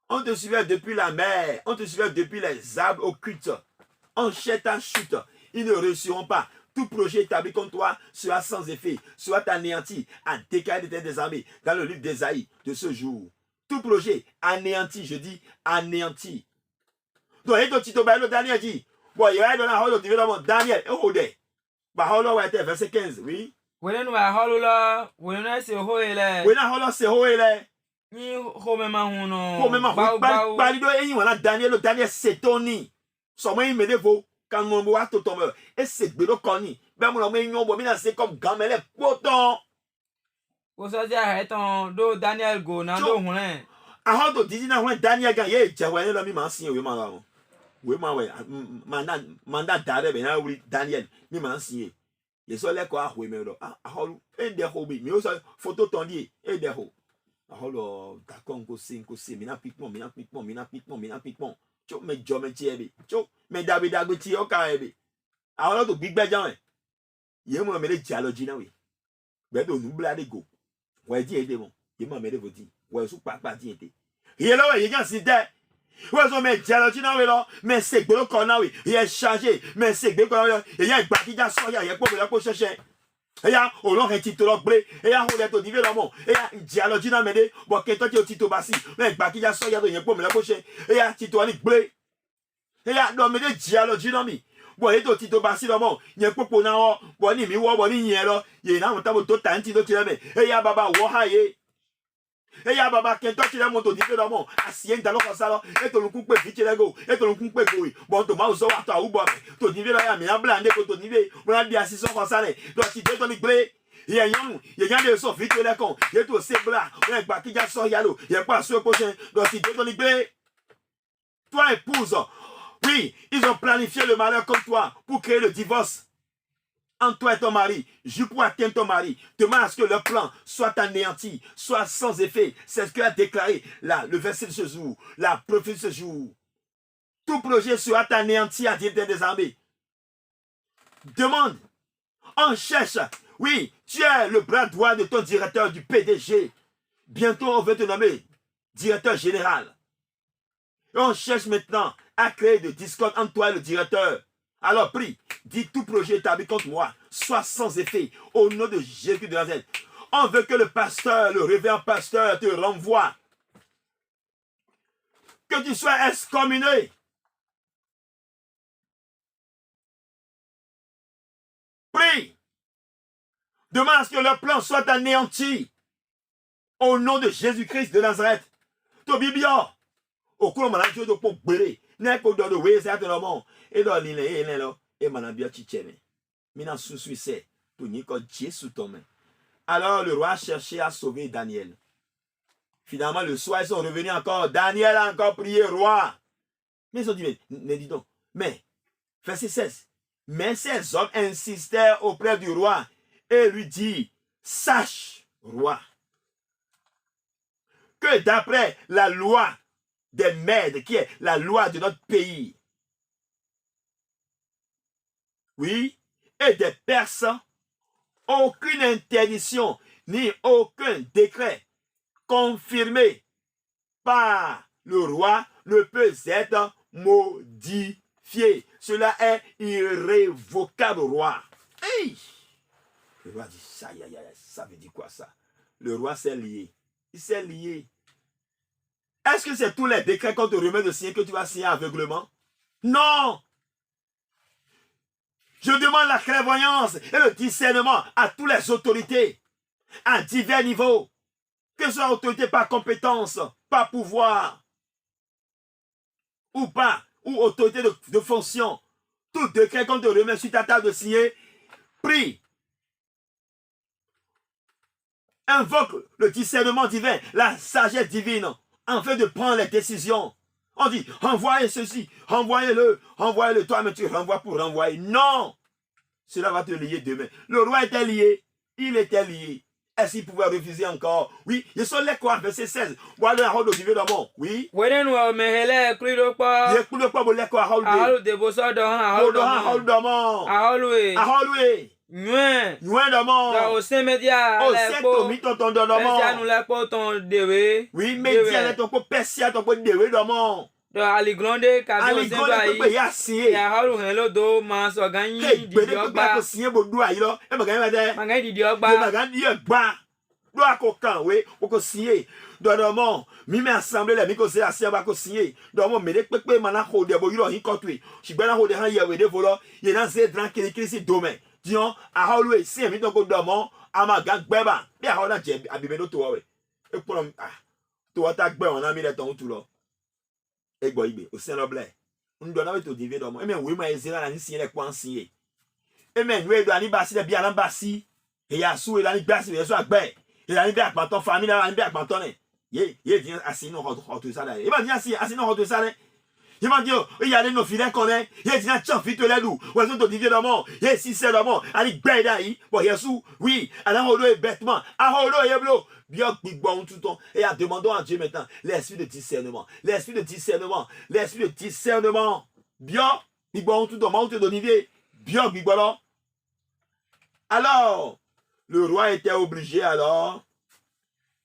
On te suivait depuis la mer. On te suivait depuis les arbres occultes. On cherche ta chute. Ils ne réussiront pas. Tout projet établi contre toi sera sans effet, sera anéanti, à décaler de tes armées. Dans le livre d'Ésaïe de ce jour. Tout projet anéanti, je dis anéanti. Donc, et tu le Daniel dit, bon, il y a dans la hall de Daniel, et au dé. Bah, hall va être verset 15, oui. Oui, nous va hall là, oui, nous c'est hoele. Oui, na hall c'est hoele. Ni home ma huno. Home ma huno. Balido e yin wana Daniel setoni. So mo yin medevo kan mo wa to tombe. E se gbero koni. Be mo mo yin bo mi na se comme gamele poton. Ko so ja heton do Daniel go na do hunle. A ho do didi na hun Daniel gan ye jewe lo mi ma sin we ma la mo. We ma we manda dare be na wuri Daniel mi ma sin. Ye so le ko a we me do. A ho e de ho bi mi o so photo tondi e de ho. Alors, d'accord, mina piquement. Chok me jome tiebe. Chok me dabi ti o ka ebe. Alors to big bejan. Ye mo me le dialogue na we. Be do nu bla de go. We di ede mo. Ye mo me de voti. We su pa di ede. Ye lo we ye kan si de. We so me dialogue na we lo. Me se gbe lo ko na we. Ye changer. Me se gbe ko na we. Ye gba ki ja so ya ye po me ko chercher. Eya olon re titolo gble eya ho le to dive lo mo eya dialogue na mede bo ke to ti o tito basi me gba ki ja so ya do yen po mi le ko se eya tito ani gble eya do mede dialogue na mi bo e to tito basi lo mo yen popo na o bo ni mi wo bo ni yen lo ye na mo ta bo to tanti do ti le me eya baba wo ha ye eya baba ke to ti le mo to dive lo mo asien da lo ko sa lo e to lu kun pe fi ti le go e to lu kun pe go bo to ma o so wa to u bo to dive lo ya mi na blande ko to dive mo na di asison ko sa le do ti de to ni gble ye yon ye yan de so fi ti le kon ye to se bla o gba ki ja so ya lo ye pa so prochain do ti de to ni gble toi épouse oui ils ont planifié le malheur comme toi pour créer le divorce entre toi et ton mari, je pour atteindre ton mari, demande à ce que leur plan soit anéanti, soit sans effet. C'est ce que a déclaré là, le verset de ce jour, la prophétie de ce jour. Tout projet sera anéanti à dire des armées. Demande, on cherche. Oui, tu es le bras droit de ton directeur du PDG. Bientôt, on va te nommer directeur général. Et on cherche maintenant à créer de discorde entre toi et le directeur. Alors prie, dis tout projet établi contre moi, soit sans effet, au nom de Jésus de Nazareth. On veut que le pasteur, le révérend pasteur te renvoie. Que tu sois excommunié. Prie. Demande à ce que le plan soit anéanti. Au nom de Jésus-Christ de Nazareth. Tobibia. Au cours de ma langue de pour brûler. N'est pas de oui, c'est un moment. Et dans l'île, et manabia chicheme. Mina sous-suisse, tout n'y a Dieu sous ton main. Alors le roi cherchait à sauver Daniel. Finalement, le soir, ils sont revenus encore. Daniel a encore prié, roi. Mais ils ont dit, mais dis donc, mais, verset 16. Mais ces hommes insistèrent auprès du roi et lui dit, sache, roi, que d'après la loi des Mèdes, qui est la loi de notre pays, oui, et des Perses, aucune interdiction ni aucun décret confirmé par le roi ne peut être modifié. Cela est irrévocable, roi. Hey! Le roi dit, ça veut dire quoi ça? Le roi s'est lié. Il s'est lié. Est-ce que c'est tous les décrets qu'on te remet de signer que tu vas signer aveuglement? Non! Je demande la clairvoyance et le discernement à toutes les autorités, à divers niveaux, que ce soit autorité par compétence, par pouvoir, ou pas, ou autorité de fonction. Tout décret qu'on te remet sur ta table de signer, prie. Invoque le discernement divin, la sagesse divine, afin de prendre les décisions. On dit, renvoyez ceci, renvoyez-le, toi, mais tu renvoies pour renvoyer. Non! Cela va te lier demain. Le roi était lié, il était lié. Est-ce qu'il pouvait refuser encore? Oui, il sont les quoi, verset 16. Voilà un rôle de d'abord. Oui. Il est plus de quoi, vous l'êtes quoi, rôle de Nuin d'abord. Au sein ton d'abord. Oui, média, ton peu persia, ton peu déwé d'abord. Aliglonde kabi osemba yi ya halu helo do maso ganyi di ogba signer bodu ayi lo e magan di ogba do akokan we o ko signer do mo mi me assemblée le mi ko se asia ba ko signer do mo me de pepe mana ho de bo yiro hin kotwe shigbe na ho de han ye we de volo ye na se dran kiri si domain dion a halu e si mi to ko do mo ama gan gbeba bi a ho na je abibe do to we e po to ta gbe on na mi le ton tu lo Ego ibe, au Saint-Loblais. On doit avoir tout diviser dans moi. Et même, oui, moi, j'ai la signé les coins signés. Et même, nous, doit aller bassi, les bien en bassi. Et il y a sous, il a bassi, il y a sous à bain. Il a bien avec ton famille, il a bien avec ton nez. Il vient assis, nous, retour ça là. Il va dire assis, nous, retour ça là. Il va dire, il y a nos filets qu'on est. Il dit, tiens, vite les loups. Ou est-ce que tu diviser dans moi? Il y a si c'est dans moi. Allez, ben d'ailleurs. Bon, il y a sous, oui. Alors, on doit bêtement. Alors, on doit bleu. Bien, big bon tout le temps. Et demandons à Dieu maintenant l'esprit de discernement. L'esprit de discernement. L'esprit de discernement. Bien, big bon tout le temps. Monte d'Olivier. Bien, big bon. Alors, le roi était obligé alors.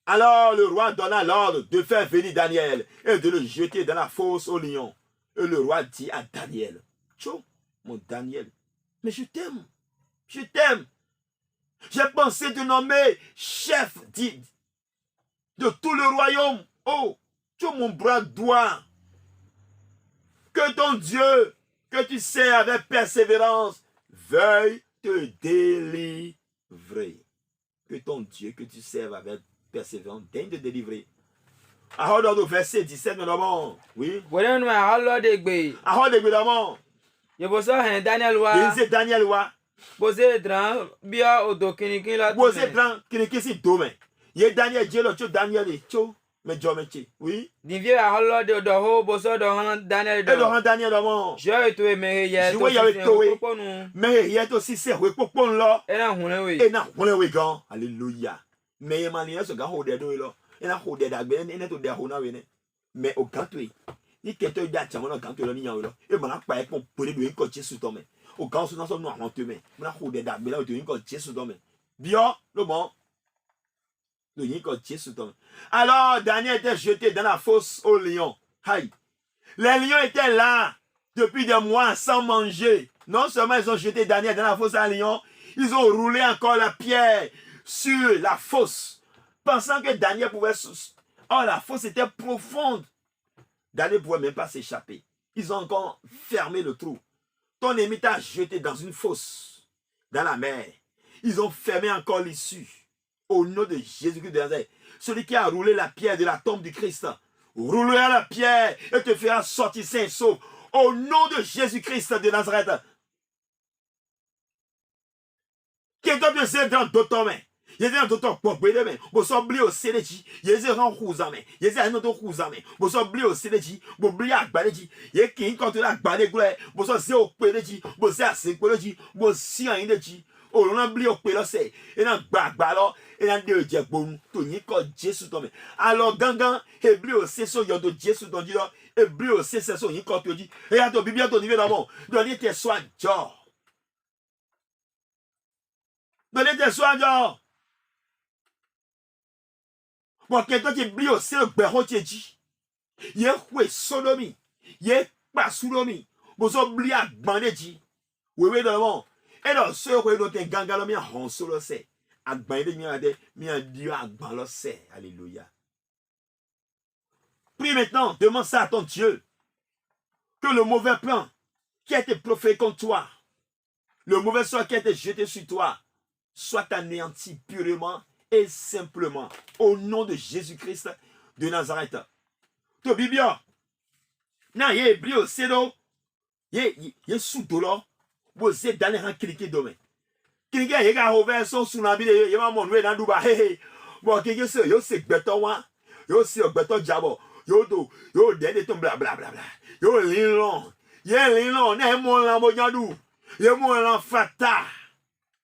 Alors, le roi donna l'ordre de faire venir Daniel et de le jeter dans la fosse au lion. Et le roi dit à Daniel, Tchou, mon Daniel, mais je t'aime. Je t'aime. J'ai pensé te nommer chef de tout le royaume. Oh, tu es mon bras droit. Que ton Dieu, que tu sais avec persévérance, veuille te délivrer. Que ton Dieu, que tu serves avec persévérance, daigne te délivrer. Alors, dans le verset 17, notamment, oui. Alors, d'abord. Daniel wa. Bose dran bia odo kinikin la. Bose dran kinikin si domain. Ye Daniel Dieu cho Daniel cho me jomechi. Oui. Divie a holo de do ho boso do Daniel do. E do Daniel do mo. Je eto me ye to si me ye to si se we popon lo. E na hunle we. E na hunle we gan. Hallelujah. Me ye mali so ga ho de do lo. E na ho de da gbe e na to de ho na we ne. Me o gan to e. Ni ke to da chamo no gan to lo ni yan lo. E ma na pa e pon pore do e ko Jesu to me. Au grand sous nous avons mais là où des dames là où tu es comme Jésus domaine bien le bon le yin comme Jésus domaine. Alors Daniel était jeté dans la fosse au lion. Aïe, les lions étaient là depuis des mois sans manger. Non seulement ils ont jeté Daniel dans la fosse à lion, ils ont roulé encore la pierre sur la fosse pensant que Daniel pouvait la fosse était profonde. Daniel ne pouvait même pas s'échapper. Ils ont encore fermé le trou. Ton ennemi t'a jeté dans une fosse, dans la mer. Ils ont fermé encore l'issue. Au nom de Jésus-Christ de Nazareth. Celui qui a roulé la pierre de la tombe du Christ, roulera la pierre et te fera sortir sain et sauf. Au nom de Jésus-Christ de Nazareth. Qui est de ces dans d'autres mains? Il y a des gens qui ont mais vous oubliez au CDJ. Il y a des gens qui ont mais il y a des gens qui ont mais vous oubliez au CDJ. Vous oubliez à Baléji. Il y a qui quand la Baléji. Vous oubliez au PDJ. Vous oubliez à Sécoléji. Vous oubliez à Indéji. o l'on a oublié au pélo c'est et nan gbagba et nan de je bon to ni ko Jésus to me alors gangan hébreu c'est so yo de Jésus to di hébreu c'est so ni ko to di et a to biblia to nive d'abord donner tes soins jo donner tes soins jo bon que toi qui brio c'est le béro ti di ye kwe sodomi ye pa sodomi bozo bli agbande di wewe d'abord et donc ce que nous te gangalo mi hon solo c'est agbande mi ade mi a Dieu agbalo c'est alléluia. Prie maintenant, demande ça à ton Dieu que le mauvais plan qui a été proféré contre toi, le mauvais sort qui a été jeté sur toi, soit anéanti purement et simplement au nom de Jésus-Christ de Nazareth. To bibia na ye brio sedo ye sous dolo vous êtes dans les rangs cliqués demain. Cliquer ye ga over son tsunami de ye ma monwe na duba he bon cliquer se yo se gbeto wa yo se gbeto jabo yo do yo de ton bla bla bla bla yo linlon ye linlon na mo la mo jadu ye mo la fata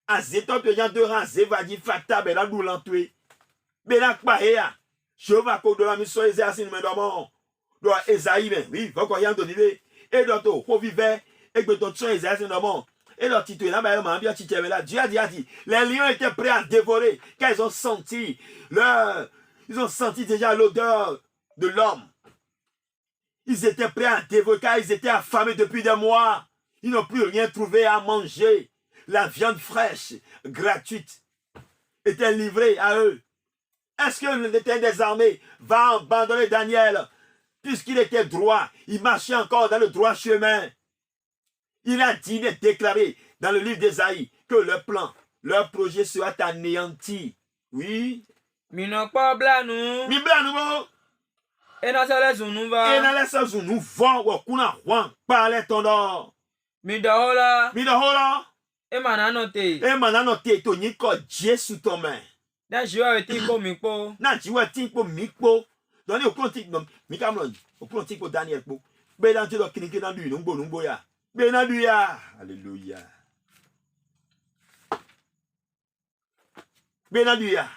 azeto pe jan de ran zevadi fata be la dou lantwe be la pa he ya Jehova ko do la mission Esaïe me domo do Esaïe ben oui faut qu'on y entendre et d'autres faut vivre et que ton son Esaïe domo et leur titre là ba ma bien titre là Dieu a dit les lions étaient prêts à dévorer car ils ont senti déjà l'odeur de l'homme. Ils étaient prêts à dévorer car ils étaient affamés depuis des mois. Ils n'ont plus rien trouvé à manger. La viande fraîche, gratuite, était livrée à eux. Est-ce que l'Éternel des armées va abandonner Daniel puisqu'il était droit, il marchait encore dans le droit chemin? Il a dit et déclaré dans le livre d'Ésaïe que leur plan, leur projet sera anéanti. Oui. Mi non pas blanu. Mi blanu bo. Et dans la zone va. Et dans la zone nous vont ou kuna wan parler ton do. Mi dahola. Mi dahola. E mananote. E mananote to ni ko Jésus to main. Na jiwa eti ko mi po. Na jiwa ti ko mi po. Doni o kon ti mi kamlo. O kon ti ko Daniel po. Be dan ti do kinike na du no ya. Be na du ya. Alléluia. Be na du ya.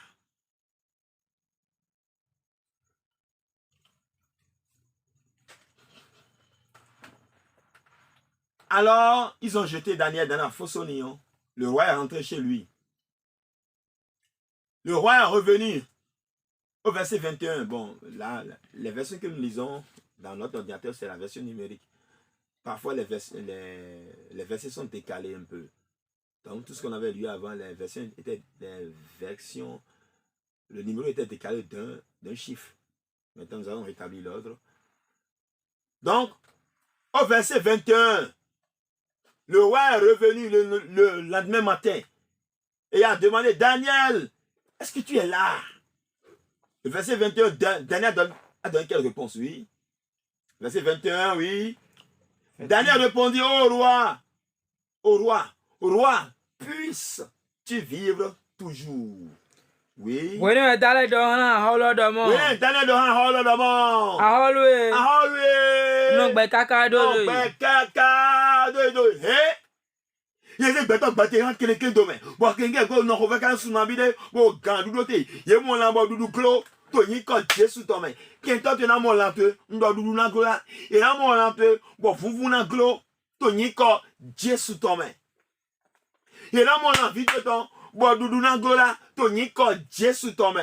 Alors, ils ont jeté Daniel dans la fosse au lion. Le roi est rentré chez lui. Le roi est revenu au verset 21. Bon, là, les versions que nous lisons dans notre ordinateur, c'est la version numérique. Parfois, les versets sont décalés un peu. Donc, tout ce qu'on avait lu avant, les versions étaient des versions. Le numéro était décalé d'un chiffre. Maintenant, nous allons rétablir l'ordre. Donc, au verset 21, le roi est revenu le lendemain matin et a demandé, Daniel, est-ce que tu es là? Le verset 21, Daniel a donné quelle réponse? Oui. Verset 21, oui. Daniel répondit, ô roi, puisses-tu vivre toujours? Oui. Oui, Daniel dohan holo domo. Oui, Daniel dohan holo domo. Aholwe. Aholwe. Non be kaka do. Non be kaka do. He. Yese beto bate ran keleke do me. Bo kenge go no ko kan tsunami de bo gandu do te. Ye mo la bo dudu klo to yin ko Jesu to me. Ken to te na mo la te ndo dudu na klo la. E na mo la te bo fufu na klo to yin ko Jesu to me. E na mo la video to bo dudu na klo la to yin ko Jesu to me.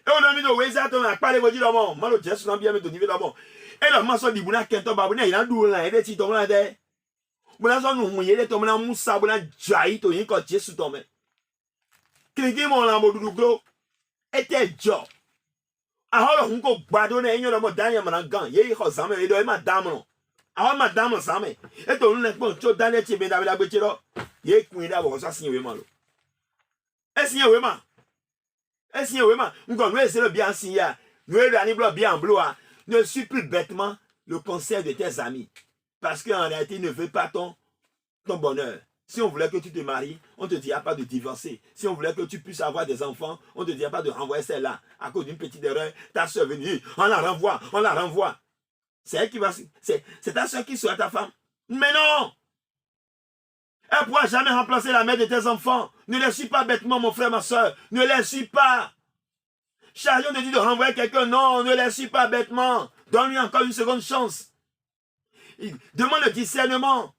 E o na mi do weza to na pale go di do mo. Malo Jesu na bia me do ni ve do mo. E lo ma so di bu na ken to ba bu na ina du la e de ti to na de. Buna so nu hunye de to na musa buna jai to yin ko Jesu to me. Kinigi mo la mo dudu glo ete jo. A ho lo ko gbado na enyo lo mo Daniel mana gan ye ho zame e do e madam no. A ho madam zame. E to nu le pon cho Daniel ti be da gbe ti ro. Ye kun da bo so sin we ma lo. E sin we ma. E sin we ma. Ngo nu e se lo bien sin ya. Nu e ani blo bien blo a. Ne suis plus bêtement le conseil de tes amis. Parce qu'en réalité, il ne veut pas ton bonheur. Si on voulait que tu te maries, on ne te dirait pas de divorcer. Si on voulait que tu puisses avoir des enfants, on ne te dirait pas de renvoyer celle-là. À cause d'une petite erreur, ta soeur est venue, on la renvoie. C'est elle qui va... C'est ta soeur qui sera ta femme. Mais non! Elle ne pourra jamais remplacer la mère de tes enfants. Ne les suis pas bêtement, mon frère, ma soeur. Ne les suis pas. Chariot de Dieu de renvoyer quelqu'un. Non, ne les suis pas bêtement. Donne-lui encore une seconde chance. Demande le discernement.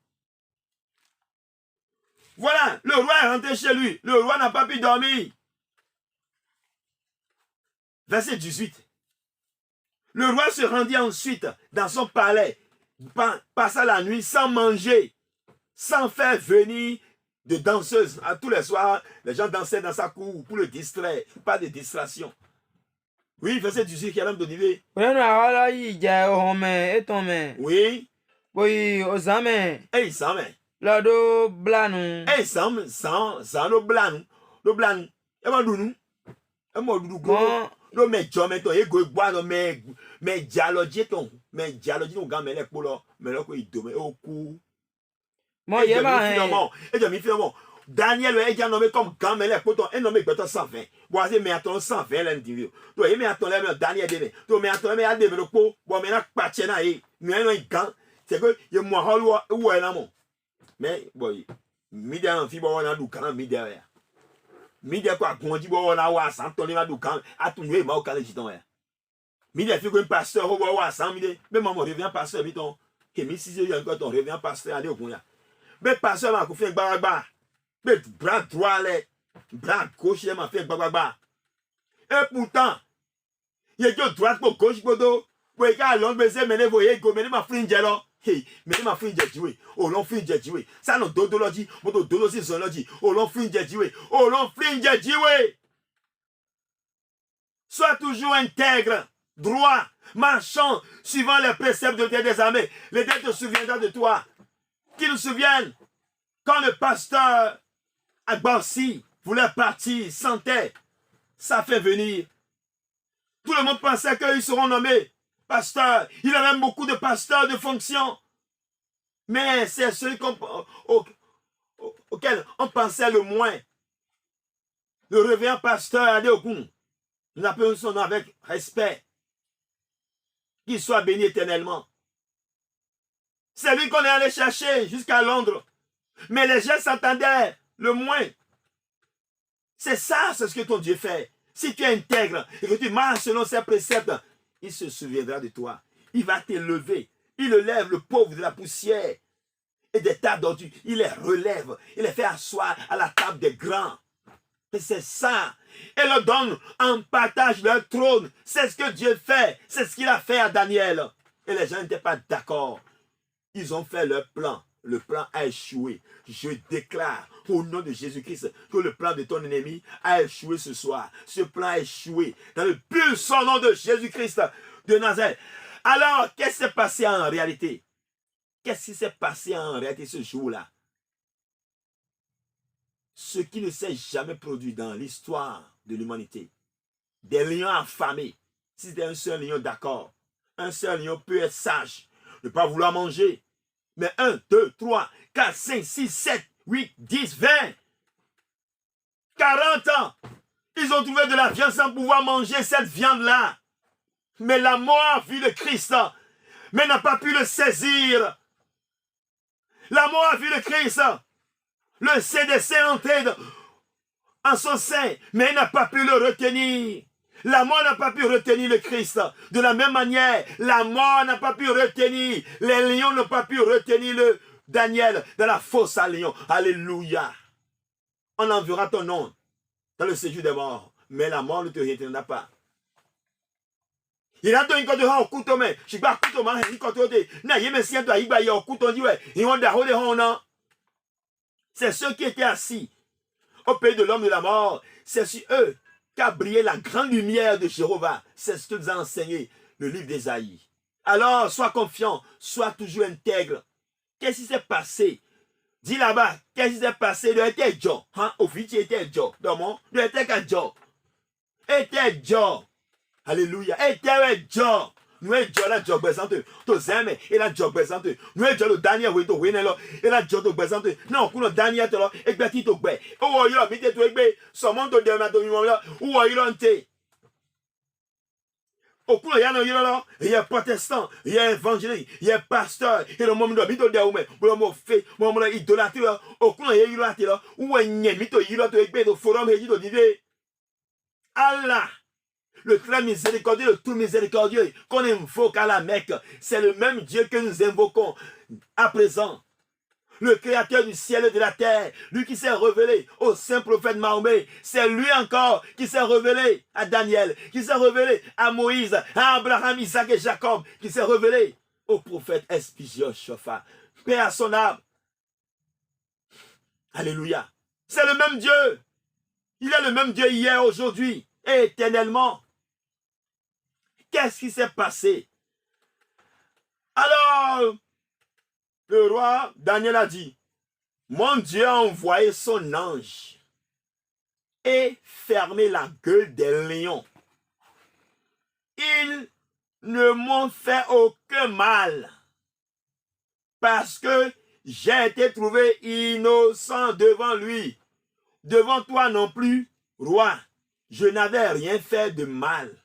Voilà, le roi est rentré chez lui. Le roi n'a pas pu dormir. Verset 18. Le roi se rendit ensuite dans son palais, passa la nuit sans manger, sans faire venir de danseuses. À tous les soirs, les gens dansaient dans sa cour pour le distraire. Pas de distraction. Oui, verset 18, qui est l'homme d'Olivier. Oui. Oui, aux amis. Et il s'en met. Lado blanou. Et il s'en met. Sans le blanou. Le blanou. Et moi, dounou. Et moi, dounou. No me jome to e go gba no me dialogue ton me dialogue no gan me le polo me lo ko idome o ku mo ye ma e je mi finalement Daniel e ja no me comme gan me le poto e no me gbeto 120 bo ase me aton 120 la ndi to e me aton le me Daniel de to me aton me ade me lo po bo me na pache na e me no gan c'est que ye mo holu wo e na mo mais boy mi de an fi bo na du kan mi de ya Mide quoi gondi bo na wa san to ni ma du kan atunwe ma o kale jiton ya. Mide fi ko pasteur o wa san mide be maman revient pasteur biton ke mi si je yo encore ton revient pasteur aller okun ya. Be pasteur ma ko fi gbagba. Be bras droit le bras gauche ma fi gbagba. Et pourtant ye jo droite pour gauche bodo bo e ka long beze mene voye go mene ma fringe lo. Hey, mais ma fringe joué. Oh, l'on fringe joué. Ça non dodologie, moto dologie zoologie. Oh, l'on fringe joué. Oh, l'on fringe joué. Sois toujours intègre, droit, marchant, suivant les préceptes de tes armées. L'Éternel te souviendra de toi. Qu'il nous souvienne quand le pasteur Agbarsi voulait partir, sentait, ça fait venir. Tout le monde pensait qu'ils seront nommés. Pasteur, il y a même beaucoup de pasteurs de fonction. Mais c'est celui auquel on pensait le moins. Le révérend pasteur Adéokun, nous appelons son nom avec respect. Qu'il soit béni éternellement. C'est lui qu'on est allé chercher jusqu'à Londres. Mais les gens s'attendaient le moins. C'est ça, c'est ce que ton Dieu fait. Si tu es intègre et que tu marches selon ses préceptes, il se souviendra de toi. Il va t'élever. Il élève le pauvre de la poussière et des tables d'ordures. Il les relève. Il les fait asseoir à la table des grands. Et c'est ça. Et leur donne en partage leur trône. C'est ce que Dieu fait. C'est ce qu'il a fait à Daniel. Et les gens n'étaient pas d'accord. Ils ont fait leur plan. Le plan a échoué. Je déclare au nom de Jésus-Christ que le plan de ton ennemi a échoué ce soir. Ce plan a échoué dans le puissant nom de Jésus-Christ de Nazareth. Alors, qu'est-ce qui s'est passé en réalité? Qu'est-ce qui s'est passé en réalité ce jour-là? Ce qui ne s'est jamais produit dans l'histoire de l'humanité. Des lions affamés. Si c'était un seul lion, d'accord. Un seul lion peut être sage, ne pas vouloir manger. Mais 1, 2, 3, 4, 5, 6, 7, 8, 10, 20, 40 ans. Ils ont trouvé de la viande sans pouvoir manger cette viande-là. Mais la mort vit le Christ, mais n'a pas pu le saisir. La mort a vu le Christ. Le CDC est entré en son sein, mais il n'a pas pu le retenir. La mort n'a pas pu retenir le Christ. De la même manière, la mort n'a pas pu retenir. Les lions n'ont pas pu retenir le Daniel dans la fosse à lions. Alléluia. On enverra ton nom dans le séjour des morts. Mais la mort ne te retiendra pas. Il a donné un de couteau, mais je ne sais pas couteau, mais il c'est ceux qui étaient assis au pays de l'homme de la mort. C'est sur eux qu'a brillé la grande lumière de Jéhovah. C'est ce que nous a enseigné le livre d'Ésaïe. Alors, sois confiant, sois toujours intègre. Qu'est-ce qui s'est passé? Dis là-bas, qu'est-ce qui s'est passé? Le était Joe. Au fait, était Joe. Comment? Le était qu'à Joe. Était Joe. Alléluia. Était Joe. Nous sommes Joe, la Joe présente. Tu aimes, et la Joe présente. Nous sommes Joe, le Daniel, oui, tu es là. Et la Joe te présente. Non, pour le Daniel, tu es là. Et bien, tu es là. Oh, il a mis tes trucs. Son monde te demande, ou il a été. Au cours il y a protestant, il y a évangéliste, il y a pasteur, il y a monde mito de oume, pour mo fait, mo idolâtre, au cours il y a idolâtre, ou un mito idolâtre avec le forum et dit Allah, le très miséricordieux, le tout miséricordieux, qu'on invoque à la Mecque, c'est le même Dieu que nous invoquons à présent. Le créateur du ciel et de la terre, lui qui s'est révélé au saint prophète Mahomet, c'est lui encore qui s'est révélé à Daniel, qui s'est révélé à Moïse, à Abraham, Isaac et Jacob, qui s'est révélé au prophète Espigios Shofa. Paix à son âme. Alléluia. C'est le même Dieu. Il est le même Dieu hier, aujourd'hui et éternellement. Qu'est-ce qui s'est passé? Alors, le roi Daniel a dit, mon Dieu a envoyé son ange et fermé la gueule des lions. Ils ne m'ont fait aucun mal parce que j'ai été trouvé innocent devant lui. Devant toi non plus, roi, je n'avais rien fait de mal.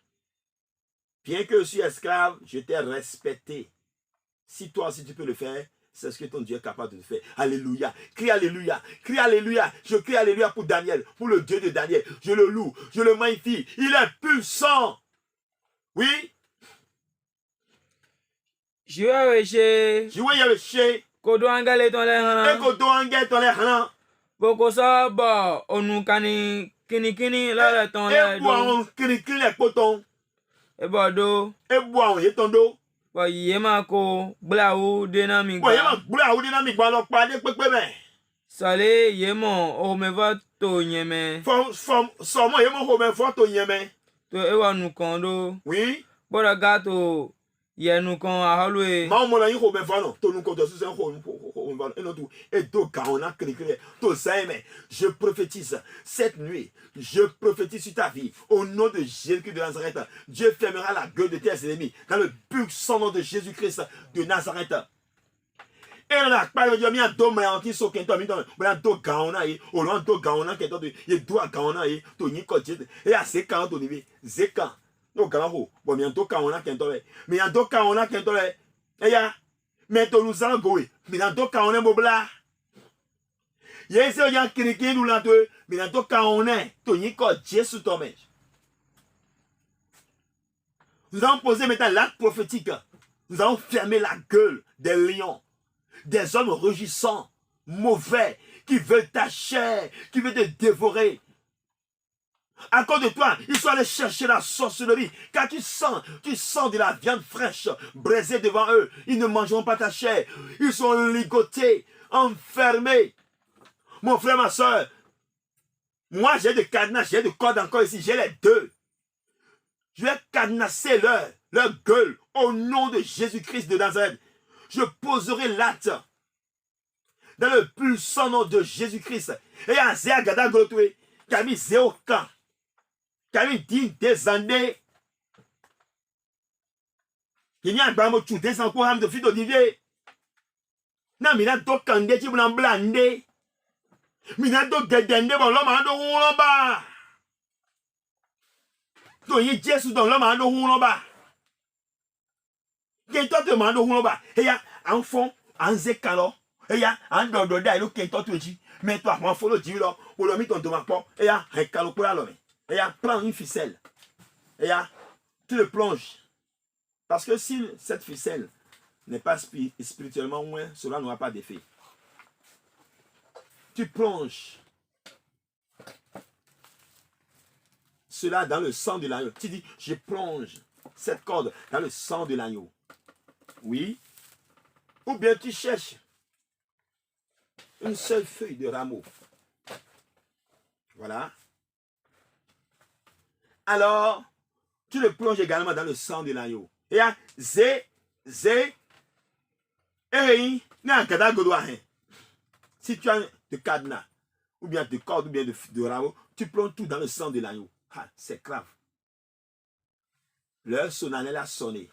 Bien que je suis esclave, je t'ai respecté. Si toi aussi tu peux le faire, c'est ce que ton Dieu est capable de faire. Alléluia. Crie Alléluia. Crie Alléluia. Je crie Alléluia pour Daniel, pour le Dieu de Daniel. Je le loue, je le magnifie. Il est puissant. Oui. Je vais chez. Kodo angale ton le hana. Et kodo angale ton le hana. Boko sa ba onu kani kini la ton le do. Et bois kini le poton. E ba do. Et bois on yeton do. Ba yema ko bla ou dynamique. Ba yema bla ou dynamique ba lo pa de pepe me. Sale yemo o me va to nyeme. From somo yemo ho me fo to nyeme. To e wa nu kondo. Oui. Bora gato ye nu kon a halwe. Ma mo la yin ho me fa no to nu ko to se ho et non tout et do ka on a crié to ça mais je prophétise cette nuit, je prophétise sur ta vie au nom de Jésus-Christ de Nazareth. Dieu fermera la gueule de tes ennemis dans le puissant nom de Jésus-Christ de Nazareth. Et on a pas de Dieu mi a do mais anti so kento mi don bla do ka on a e o lo do ka on a kento de e do ka on a e to ni ko je e a se ka to ni bi zeka no ka ho bo mi do ka on a kento le mi a do ka on a kento le e ya mais to nous allons go mi na do ka on e mo bla ye se o ya kiriki nous la to mi na do ka on e to ni ko Jésus to me. Nous allons poser maintenant l'acte prophétique. Nous allons fermer la gueule des lions, des hommes rugissants, mauvais, qui veulent ta chair, qui veulent te dévorer. À cause de toi, ils sont allés chercher la sorcellerie, car tu sens de la viande fraîche braisée devant eux. Ils ne mangeront pas ta chair. Ils sont ligotés, enfermés. Mon frère, ma soeur, moi j'ai des cadenas, j'ai des cordes encore ici, j'ai les deux. Je vais cadenasser leur gueule au nom de Jésus-Christ de Nazareth. Je poserai l'acte dans le puissant nom de Jésus-Christ. Et à Zéagada Grotoué, qui a mis Zéokan, qui a mis des années, qui n'y a pas de tout des encore de fil d'Olivier. Non, mais il y a d'autres candidats qui vont blander. Mais il y a d'autres gadendés, bon, l'homme a de roulamba. Donc, il y a Jésus dans l'homme a de roulamba. Kento te mando huloba. Eya enfant anze kalo. Eya ando do dai lo kento to ji. Mais toi moi follow ji lo. O lo mi ton to ma po. Eya he kalo pour lo. Eya prends une ficelle. Eya tu le plonges. Parce que si cette ficelle n'est pas spirituellement loin, cela n'aura pas d'effet. Tu plonges cela dans le sang de l'agneau. Tu dis, je plonge cette corde dans le sang de l'agneau. Oui. Ou bien tu cherches une seule feuille de rameau. Voilà. Alors, tu le plonges également dans le sang de l'agneau. Et à si tu as de cadenas, ou bien de corde, ou bien de rameau, tu plonges tout dans le sang de l'agneau. Ah, c'est grave. L'heure solennelle a sonné.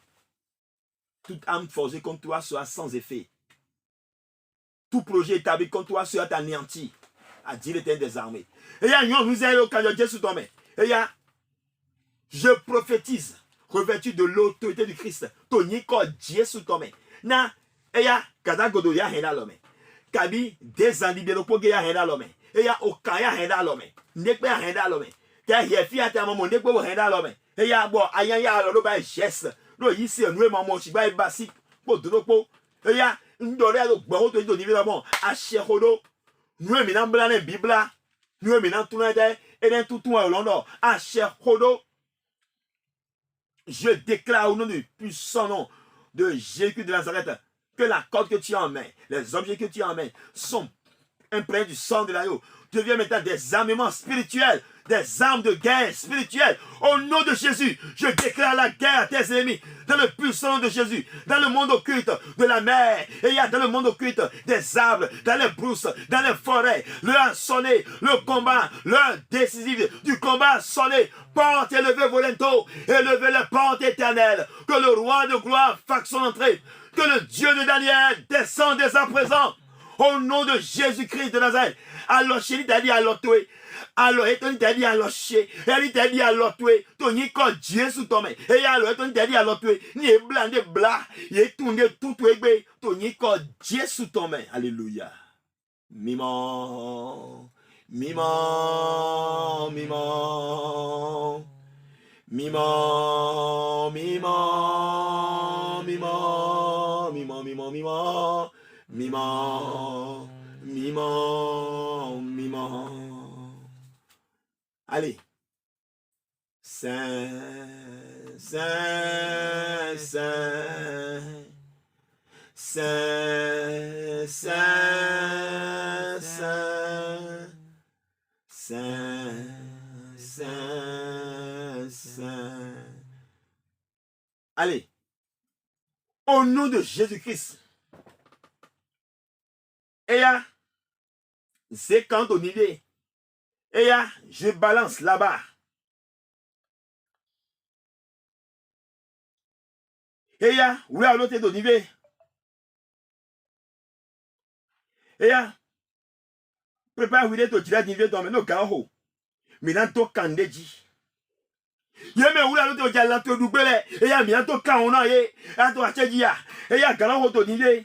Toute âme forgée contre toi sera sans effet. Tout projet établi contre toi sera anéanti. A dit l'Éternel des armées. Et il y a nous allons quand Dieu sous ton main. Et il y a je prophétise revêtu de l'autorité du Christ. Tony ko Jésus tome. Na eya kada godo ya hena lome. Kabi desandi de lopoge ya hena lome. Eya okaya hena lome. Nekpe ya hena lome. Ke yefi ata mamo nekpe wo hena lome. Eya bo ayan ya lo ba geste. Lo yisi enwe mamo shi ba basi po dodopo. Eya ndore lo gbo to do ni bon achehodo. Nwe mi na mbla ne bibla. Nwe mi na tunade eden tutun wa londo achehodo. Je déclare au nom du puissant nom de Jésus de Nazareth que la corde que tu as en main, les objets que tu as en main sont imprégnés du sang de l'agneau. Deviens maintenant des armements spirituels, des armes de guerre spirituelles. Au nom de Jésus, je déclare la guerre à tes ennemis. Dans le puissant nom de Jésus, dans le monde occulte de la mer, et il y a dans le monde occulte des arbres, dans les brousses, dans les forêts. L'heure a sonné, le combat, l'heure décisive du combat a sonné. Porte élevée volento, élevez les portes éternelles. Que le roi de gloire fasse son entrée. Que le Dieu de Daniel descende dès à présent. Au nom de Jésus-Christ de Nazareth. Alors, chérie, t'as dit à l'autre. Alors, et t'as dit à l'autre. Et t'as dit à l'autre. Tony, quand Dieu sous ton main. Et alors, et t'as dit à l'autre. Ni est blanc, ni est blanc. Il est tourné tout. Tony, quand Dieu sous ton main. Alléluia. Mimon. Mimon. Mimon. Mimon. Mimon. Mimon. Mimon. Mimon. Mimon. Mimon, mimon, mimon. Allez. Saint, Saint, Saint. Saint, Saint, Saint. Saint, Saint, Saint. Allez. Au nom de Jésus-Christ. Et là, c'est quand on y est. Et là, je balance là-bas. Et là, où est l'autre de niveau? Et là, prépare où est ton tirage niveau dans le carreau. Mais dans ton candéji. Yeme où est l'autre de la tour du belé. Et là, mais dans ton camp, on a yé. À toi, tu dis ya. Et là, carreau ton niveau.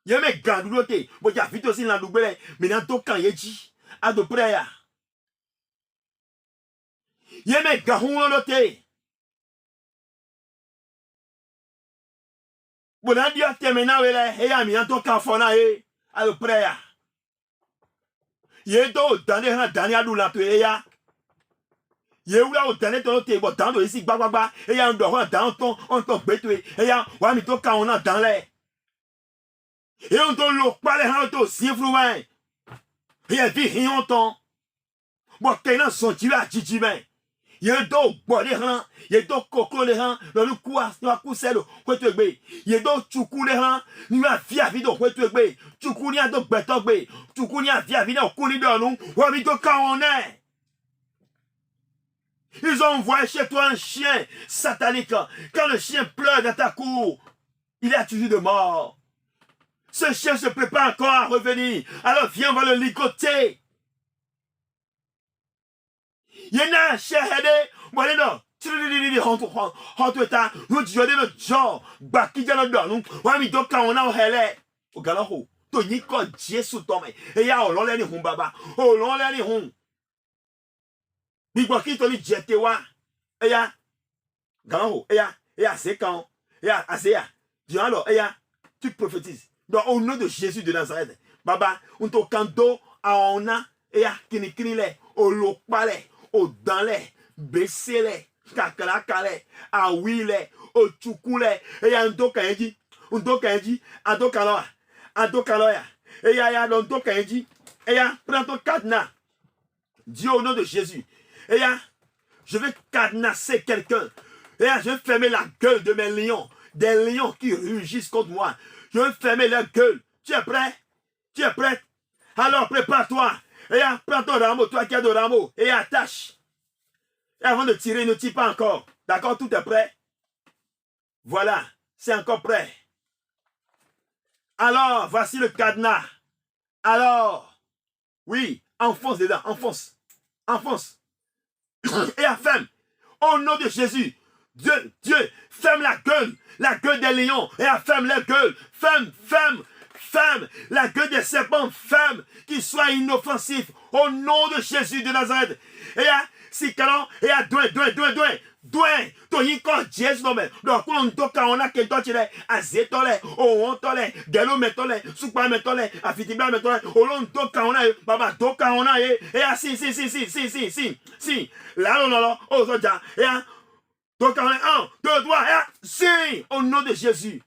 Yeme gandulote, bo ja vito sin la dubele, maintenant to kan yeji, a do preya. Yeme gahulote. Bo na dia temena wele, e ya mi to kan fona e, a do preya. Ye do dane ha dane adu la to e ya. Ye wula o dane to te bo dan do isi gbagbagba, e ya ndo ho dan ton, on to gbeto e ya wa mi to kan ona dan le. Et on doit le parler à l'autre, si vous voulez. Et elle vit rien autant. Moi, quand on s'en tire à Titi, il y a d'autres bois les rangs, il y a d'autres cocos les rangs, dans le coup, dans le coup, c'est le quoi tu es. Il y a d'autres choucous les rangs, nous avons via vidéo, quoi tu es. Choucous, il y a d'autres bétons, choucous, il y a via vidéo, coulis dans nous, ou à vidéo quand on est. Ils ont envoyé chez toi un chien satanique. Quand le chien pleure dans ta cour, il est accusé de mort. Ce chien se prépare encore à revenir. Alors viens, on va le ligoter. Il y en a un chien aidé. Voilà, non. Rentre ta. Nous disons le genre. Baki dans le dos. Nous, oui, donc quand on a un helé. Au galop. Tony, quand Dieu sous ton main. Et ya, on l'a les hum, baba. On l'a les hum. Bibaki, Tony, jete wa. Et ya. Galop. Et ya, c'est quand. Et ya, assez ya. Dis alors, et ya, tu prophétises. Donc, au nom de Jésus de Nazareth, Baba, on te canto à on a, et à kini le, au lopale, au danle, besele, kakalakale, à wile, au chukule, et à un dokanji, à dokaloya, et à un dokanji, et à prends ton cadenas, dis au nom de Jésus, et à je vais cadenasser quelqu'un, et à je vais fermer la gueule de mes lions, des lions qui rugissent contre moi. Je vais fermer leur gueule. Tu es prêt? Tu es prête? Alors prépare-toi. Et prends ton rameau, toi qui as de rameau. Et attache. Et avant de tirer, ne tire pas encore. D'accord? Tout est prêt? Voilà. C'est encore prêt. Alors, voici le cadenas. Alors, oui, enfonce dedans. Enfonce. Enfonce. Et ferme. Au nom de Jésus. Dieu, ferme la gueule des lions. Et ferme la gueule. Ferme la gueule des serpents. Ferme, qu'ils soient inoffensifs. Au nom de Jésus de Nazareth. Et si calon, et douin, Tony quand Jésus non mais donc on toka on a que toi tu l'es azetole on tole gelo metole soupa metole afitiba metole on toka on a baba toka on a et si là non oh ça et toka on a 1 2 3 et si au nom de Jésus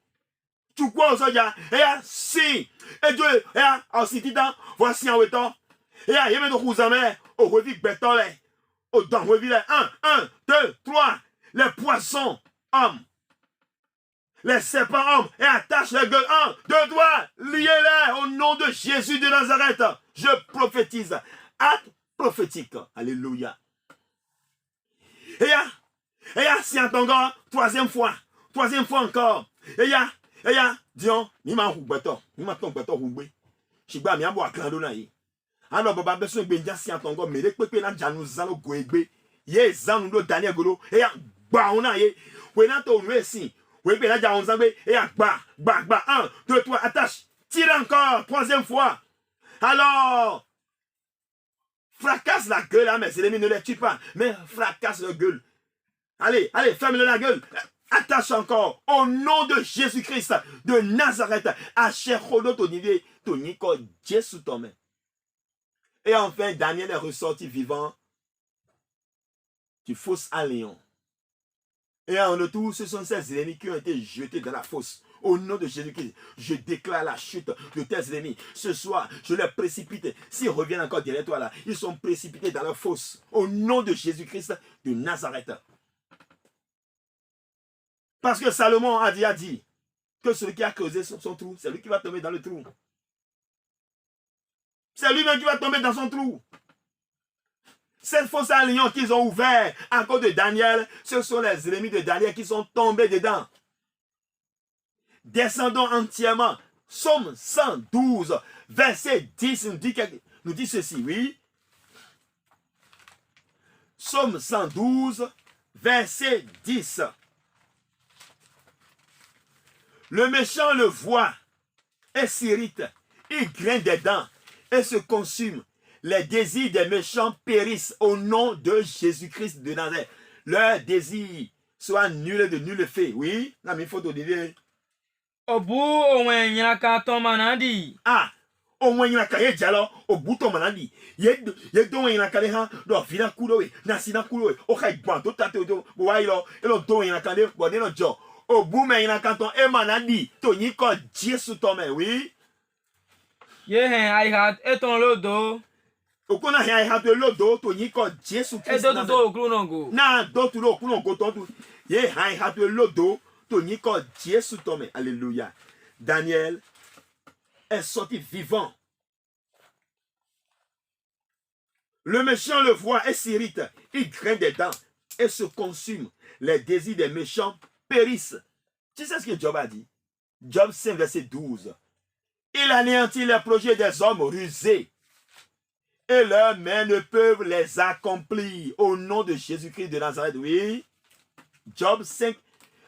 tu crois au ça et si et Dieu et aussi titan voici en weton et il me nous jamais au revi betole au dans revi 1 2 3 les poissons, hommes. Les serpents, hommes. Et attache les gueules. 1, 2, 3. Liez-les au nom de Jésus de Nazareth. Je prophétise. Acte prophétique. Alléluia. Et si en ton gars, troisième fois encore. Et disons, ni ma roubeto, ni ma ton beto roubé. Chiba mi abo aklando na yi. Alors baba beso benja si en ton gars, mais les pepe na janou zalo goegbe. Ye zanu do Daniel golo. Et ba on a ye we na to nous si we be la ja on zangbe et ba 1 2 3 attache tire encore troisième fois alors fracasse la gueule hein, mais c'est les ne les tue pas mais fracasse la gueule allez ferme la gueule attache encore au nom de Jésus-Christ de Nazareth à Cherodo Tonivier Toniko Jésus Tomé et enfin Daniel est ressorti vivant du fosse à Lion. Et en retour, ce sont ces ennemis qui ont été jetés dans la fosse. Au nom de Jésus-Christ, je déclare la chute de tes ennemis. Ce soir, je les précipite. S'ils reviennent encore derrière toi là, ils sont précipités dans la fosse. Au nom de Jésus-Christ de Nazareth. Parce que Salomon a dit que celui qui a creusé son trou, c'est lui qui va tomber dans le trou. C'est lui-même qui va tomber dans son trou. Cette fosse à lion qu'ils ont ouvert à cause de Daniel, ce sont les ennemis de Daniel qui sont tombés dedans. Descendons entièrement. Psaume 112, verset 10 nous dit ceci, oui. Psaume 112, verset 10. Le méchant le voit et s'irrite, il grince des dents et se consume. Les désirs des méchants périssent au nom de Jésus-Christ de Nazareth. Leurs désirs soient nuls de nul fait. Oui, là, il faut te dire. Obu owen yaka ton manandi. Ah, au moins il y a qu'à y aller au bout ton manandi. Il y a donc il y a qu'à aller dans vina couloé, nasina couloé. Au cas bon, tout à tout, ouais là, et l'on donc il y a qu'à aller bon dans job. Au bout mais il y a qu'à ton et manandi. Tony ko Jésus ton mais oui. Ye hen ai hat eton lodo. Okona ya hatu lodo to nyiko Jesu Christ na do klonongo na do tu lo klonongo to tu ye hai hatu lodo to nyiko Jesu tome. Alléluia. Daniel est sorti vivant. Le méchant le voit et s'irrite, il grince des dents et se consume. Les désirs des méchants périssent. Tu sais ce que Job a dit? Job 5 verset 12. Il anéantit les projets des hommes rusés. Et leurs mains ne peuvent les accomplir. Au nom de Jésus-Christ de Nazareth, oui. Job 5,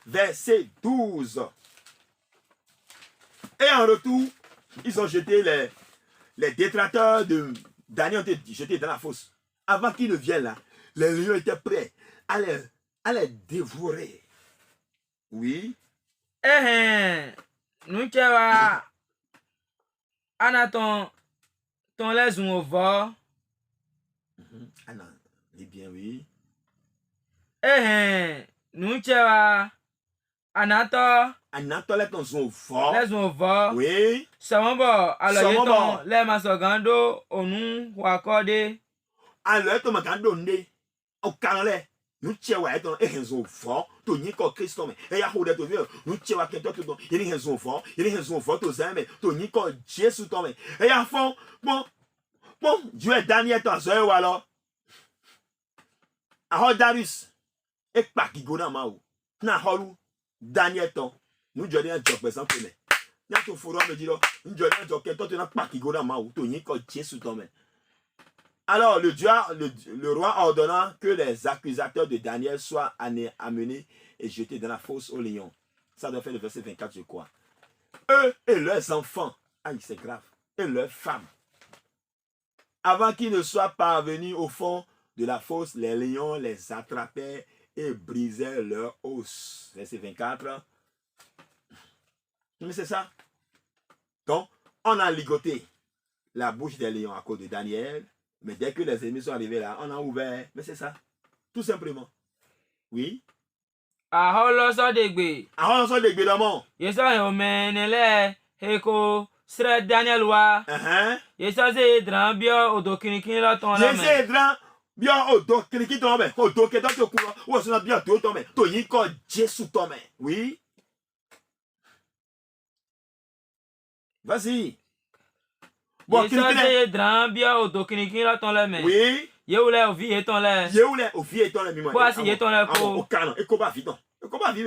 verset 12. Et en retour, ils ont jeté les détracteurs de Daniel, ont été jetés dans la fosse. Avant qu'ils ne viennent là, les lions étaient prêts à les dévorer. Oui. Nous va Anaton. Ton les on va. Ah non, eh bien oui. Nous tcheva Anato. Anato les ton son va. Les on va. Oui. Ça m'en va. Alors yeton les masogando onu wakode. Alors yeton makando nde. Au canle. Nous tchewa yeton ehenzo va. To nyiko Kristo me. E ya hode to vie. Nous tchewa kento to. Yeni henzo va. Yeni henzo va to zame. To nyiko Jésus to me. E ya fond bon, Dieu est Daniel ton soeur ou alors. Alors Darius et pas qui gona maou. Na holu Daniel ton. Nous jodi un job exemple mais. N'a to foro me dire, nous jodi un job kento to na pas qui gona maou. To nyiko Jésus to me. Alors le roi ordonna que les accusateurs de Daniel soient amenés et jetés dans la fosse aux lions. Ça doit faire le verset 24, je crois. Eux et leurs enfants, aïe, c'est grave, et leurs femmes, avant qu'ils ne soient parvenus au fond de la fosse, les lions les attrapaient et brisaient leurs os. Verset 24. Mais c'est ça. Donc, on a ligoté la bouche des lions à cause de Daniel. Mais dès que les ennemis sont arrivés là, on a ouvert. Mais c'est ça. Tout simplement. Oui. Aholoso degbe. Aholoso degbe d'amon. Yeso omenele heko sre Daniel wa. Yeso se dran bio odokinikin la ton la me. Yeso dran bio odokinikin ton me. Odokedo to kulo. Wo so na bio to ton me. To yin ko Jésus ton me. Oui. Vas-y. Bon, Yeso dran bio odokinikin la ton la me. Oui. Yeoule ovi eton le. Yeoule ovi eton le mimo. Kwa si eton le ko. O canon, e ko ba vi ton. E ko ba vi.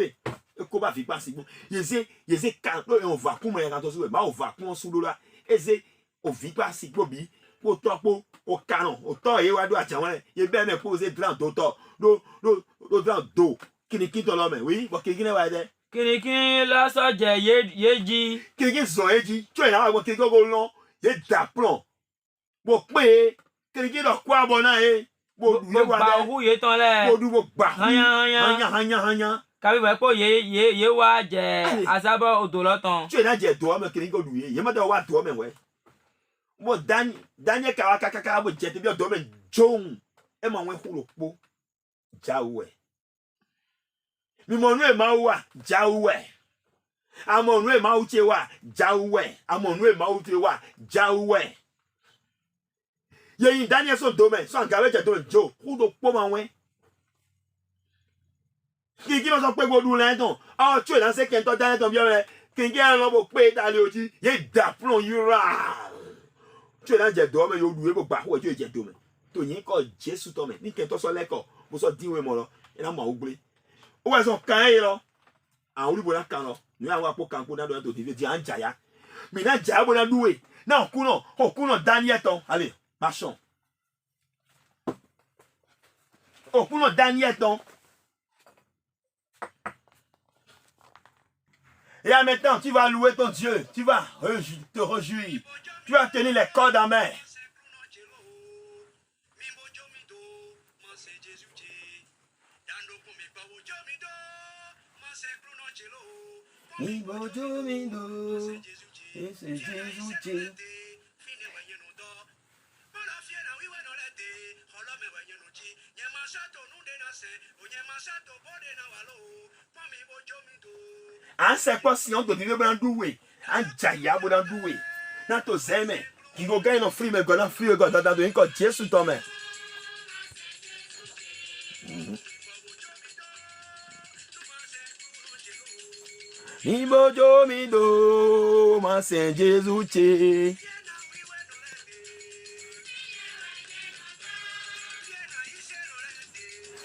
E ko ba vi pas si bon. Yeze kan on va pour moi quand on sou ba on va pour sou la. Eze o vi pas si po bi. Po to po o canon. O to e wa do a chan ye be me poser plan do to. Do plan do. Kini ton lo men. Oui, bo kini wa de. Kini la so je yeji. Kini zo yeji. Tu e na wa kini go lon. Ye da plan. Bo pe kini do kwa bona e. Bo ba hu ye ton le. Bo du bo ba. Hanya. Kabi we po ye wa je asaba odoloton. Tu na je do me kini go du ye ma do wa do me we. Mo Daniel ka kaka bo je te bi do me jong. E ma wen hu lo po. Jawe. Mi mo nu e ma wa jawe. Amonu e ma uche wa jawe. Amonu e ma uche wa jawe. Ye Daniel son domaine, son gawe je do jo, hu do po ma wen. Ki ma so pe godu len ton. Ah tu dans ce kento Daniel ton bien me. Ki an lo bo pe ta le oji, ye da plon yura. Tu dans je do me yo du e bo ba ho je do me. To yin ko Jesu to me. Ni kento so le ko, mo so din we mo lo. E na mo ugbe. O wa so kan e lo. An ori bo na kan lo. Ni awa po kan ko na do to TV di an jaya. Mi na jaya bo na duwe. Na okuno Daniel ton. Allez, marchons. Okuno Daniel ton. Et là maintenant, tu vas louer ton Dieu. Tu vas te réjouir. Tu vas tenir les cordes en main. An se kwa si on do vive bo doué. An jaya bo doué. Na to zeme. Ki go gain no free me go na free go da do nko Jesu to me. Mi bojo mi do ma sen Jesu che.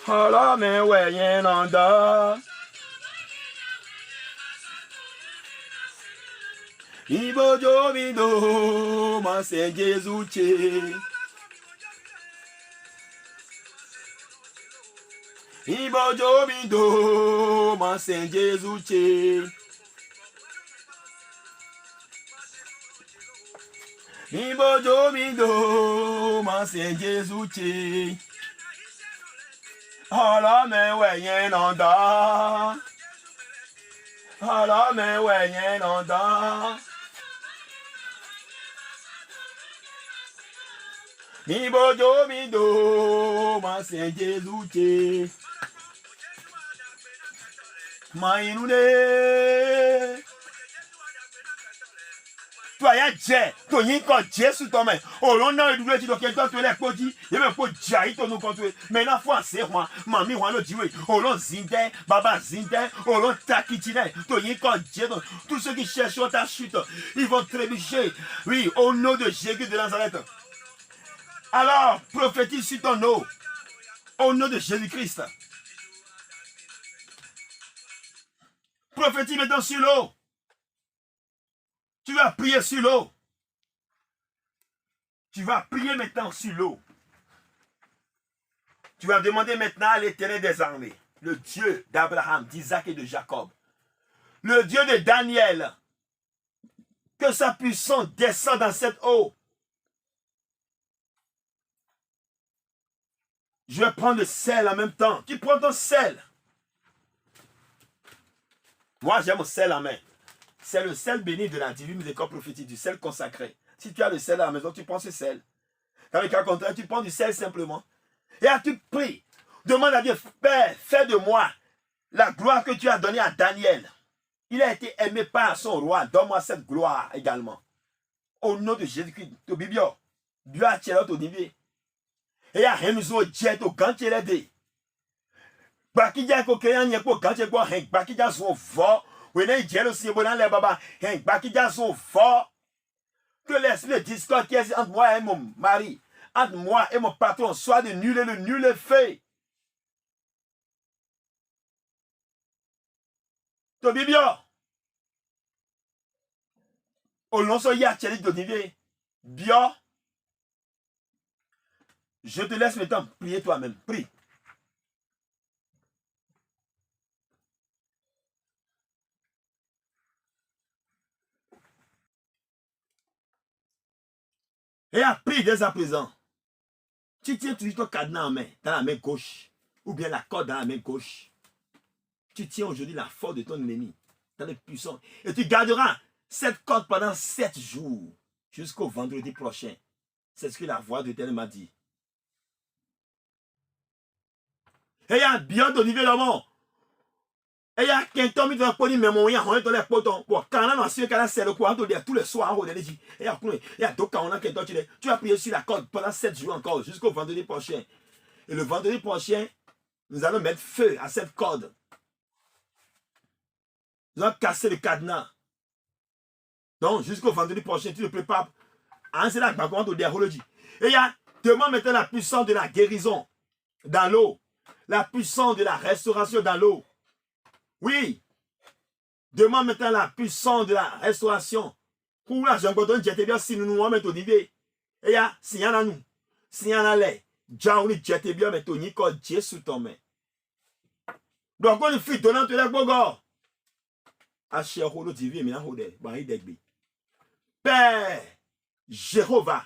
Hala me we yen onda. Mi bojo mi do ma sen Jesu che. Mi bojo mi do ma sen Jesu che. Mi bojo mi do ma sen Jesu che. Hala me we yen onda. Hala me we yen onda. Mi bojo mi do ma sen Jesu che. Ma inude. Tu aya je to yin ko Jesu to me. O lo na idure ti do ke to le poji. Ye me po jai to no ko to. Me na fo ase hwan. Mami hwan lo jiwe. O lo zinde, baba zinde, o lo takitine. To yin ko Jesu. Tous ceux qui cherchent ta chute, ils vont trébucher. Oui, au nom de Jésus de Nazareth. Alors, prophétise sur ton nom. Au nom de Jésus-Christ. Prophétise maintenant sur l'eau. Tu vas prier sur l'eau. Tu vas prier maintenant sur l'eau. Tu vas demander maintenant à l'Éternel des armées, le Dieu d'Abraham, d'Isaac et de Jacob, le Dieu de Daniel, que sa puissance descende dans cette eau. Je vais prendre le sel en même temps. Tu prends ton sel. Moi, j'ai mon sel en main. C'est le sel béni de la divine miséricorde prophétique, du sel consacré. Si tu as le sel à la maison, tu prends ce sel. Dans le cas contraire, tu prends du sel simplement. Et là, tu pries. Demande à Dieu, Père, fais de moi la gloire que tu as donnée à Daniel. Il a été aimé par son roi. Donne-moi cette gloire également. Au nom de Jésus-Christ, au Bibio, Dieu a tiré au niveau. Et il y a un museau jet au grand tiré de. Bakidja ko kéyan nye ko ganche ko hen bakidja son fort. Wene jelo si bonan le baba hen bakidja son fort. Que l'esprit de discorde qui est entre moi et mon mari, entre moi et mon patron, soit de nul et le nul est fait. To bibio. Au long so ya tcheli de nivé. Bio. Je te laisse maintenant prier toi-même. Prie. Et a pris dès à présent. Tu tiens toujours ton cadenas en main, dans la main gauche, ou bien la corde dans la main gauche. Tu tiens aujourd'hui la force de ton ennemi, dans le puissant. Et tu garderas cette corde pendant 7 jours, jusqu'au vendredi prochain. C'est ce que la voix de l'Éternel m'a dit. Et il y a bien de niveau d'amont. Et il y a quelqu'un qui doit prendre mes moyens, on est dans les potons. Bon, quand on a su qu'elle c'est le courant tous les soirs, on est dit. Et il y a d'autres quand on a quelqu'un tu vas prier sur la corde pendant 7 jours encore, jusqu'au vendredi prochain. Et le vendredi prochain, nous allons mettre feu à cette corde. Nous allons casser le cadenas. Donc, jusqu'au vendredi prochain, tu te prépares. Et il y a, demande maintenant la puissance de la guérison dans l'eau. La puissance de la restauration dans l'eau. Oui. Demande maintenant la puissance de la restauration. Pour la jeune coton, j'étais bien si nous nous mettons au niveau. Et il y a, si y en a nous, si y en a les, Jaouni, j'étais bien mettons au niveau, Dieu sous ton main. Donc, on fait donnant de la bogo. Achero divin, mais en haut de Père, Jéhovah,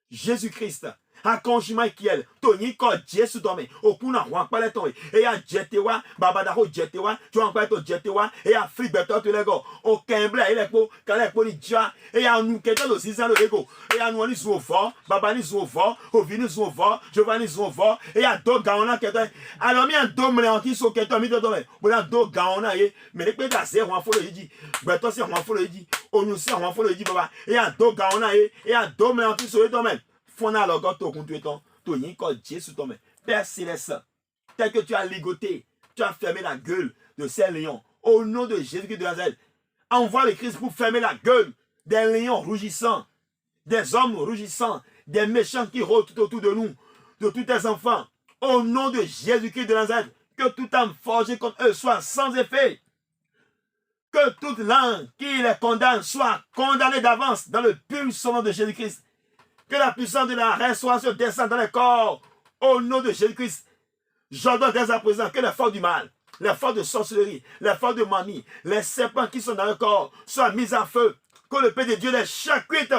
Jésus-Christ, a conjuma kiel toni ko Jesu tome okuna wa pale ton e ya jetewa baba da ho jetewa tu an pa to jetewa e ya free beto to lego o kemble ile po kale po ni ja e ya nu keto lo sisan lo ego e ya nu ni so fo baba ni so fo o vini so fo Giovanni so fo e ya do gaona keto alors mi an do mle an ki so keto mi do tome bo na do gaona ye me le pe da se wa fo lo yiji beto se wa fo lo yiji onu se wa fo lo yiji baba e ya do gaona ye e ya do mle an ki so tome. Père Céleste, tel que tu as ligoté, tu as fermé la gueule de ces lions. Au nom de Jésus-Christ de Nazareth, envoie le Christ pour fermer la gueule des lions rougissants, des hommes rougissants, des méchants qui rôdent tout autour de nous, de tous tes enfants. Au nom de Jésus-Christ de Nazareth, que toute âme forgée contre eux soit sans effet. Que toute langue qui les condamne soit condamnée d'avance dans le puissant nom de Jésus-Christ. Que la puissance de la restauration descende dans les corps. Au nom de Jésus-Christ, j'ordonne dès à présent que les forces du mal, les forces de sorcellerie, les forces de mamie, les serpents qui sont dans le corps soient mis à feu. Que le Père de Dieu les chacute.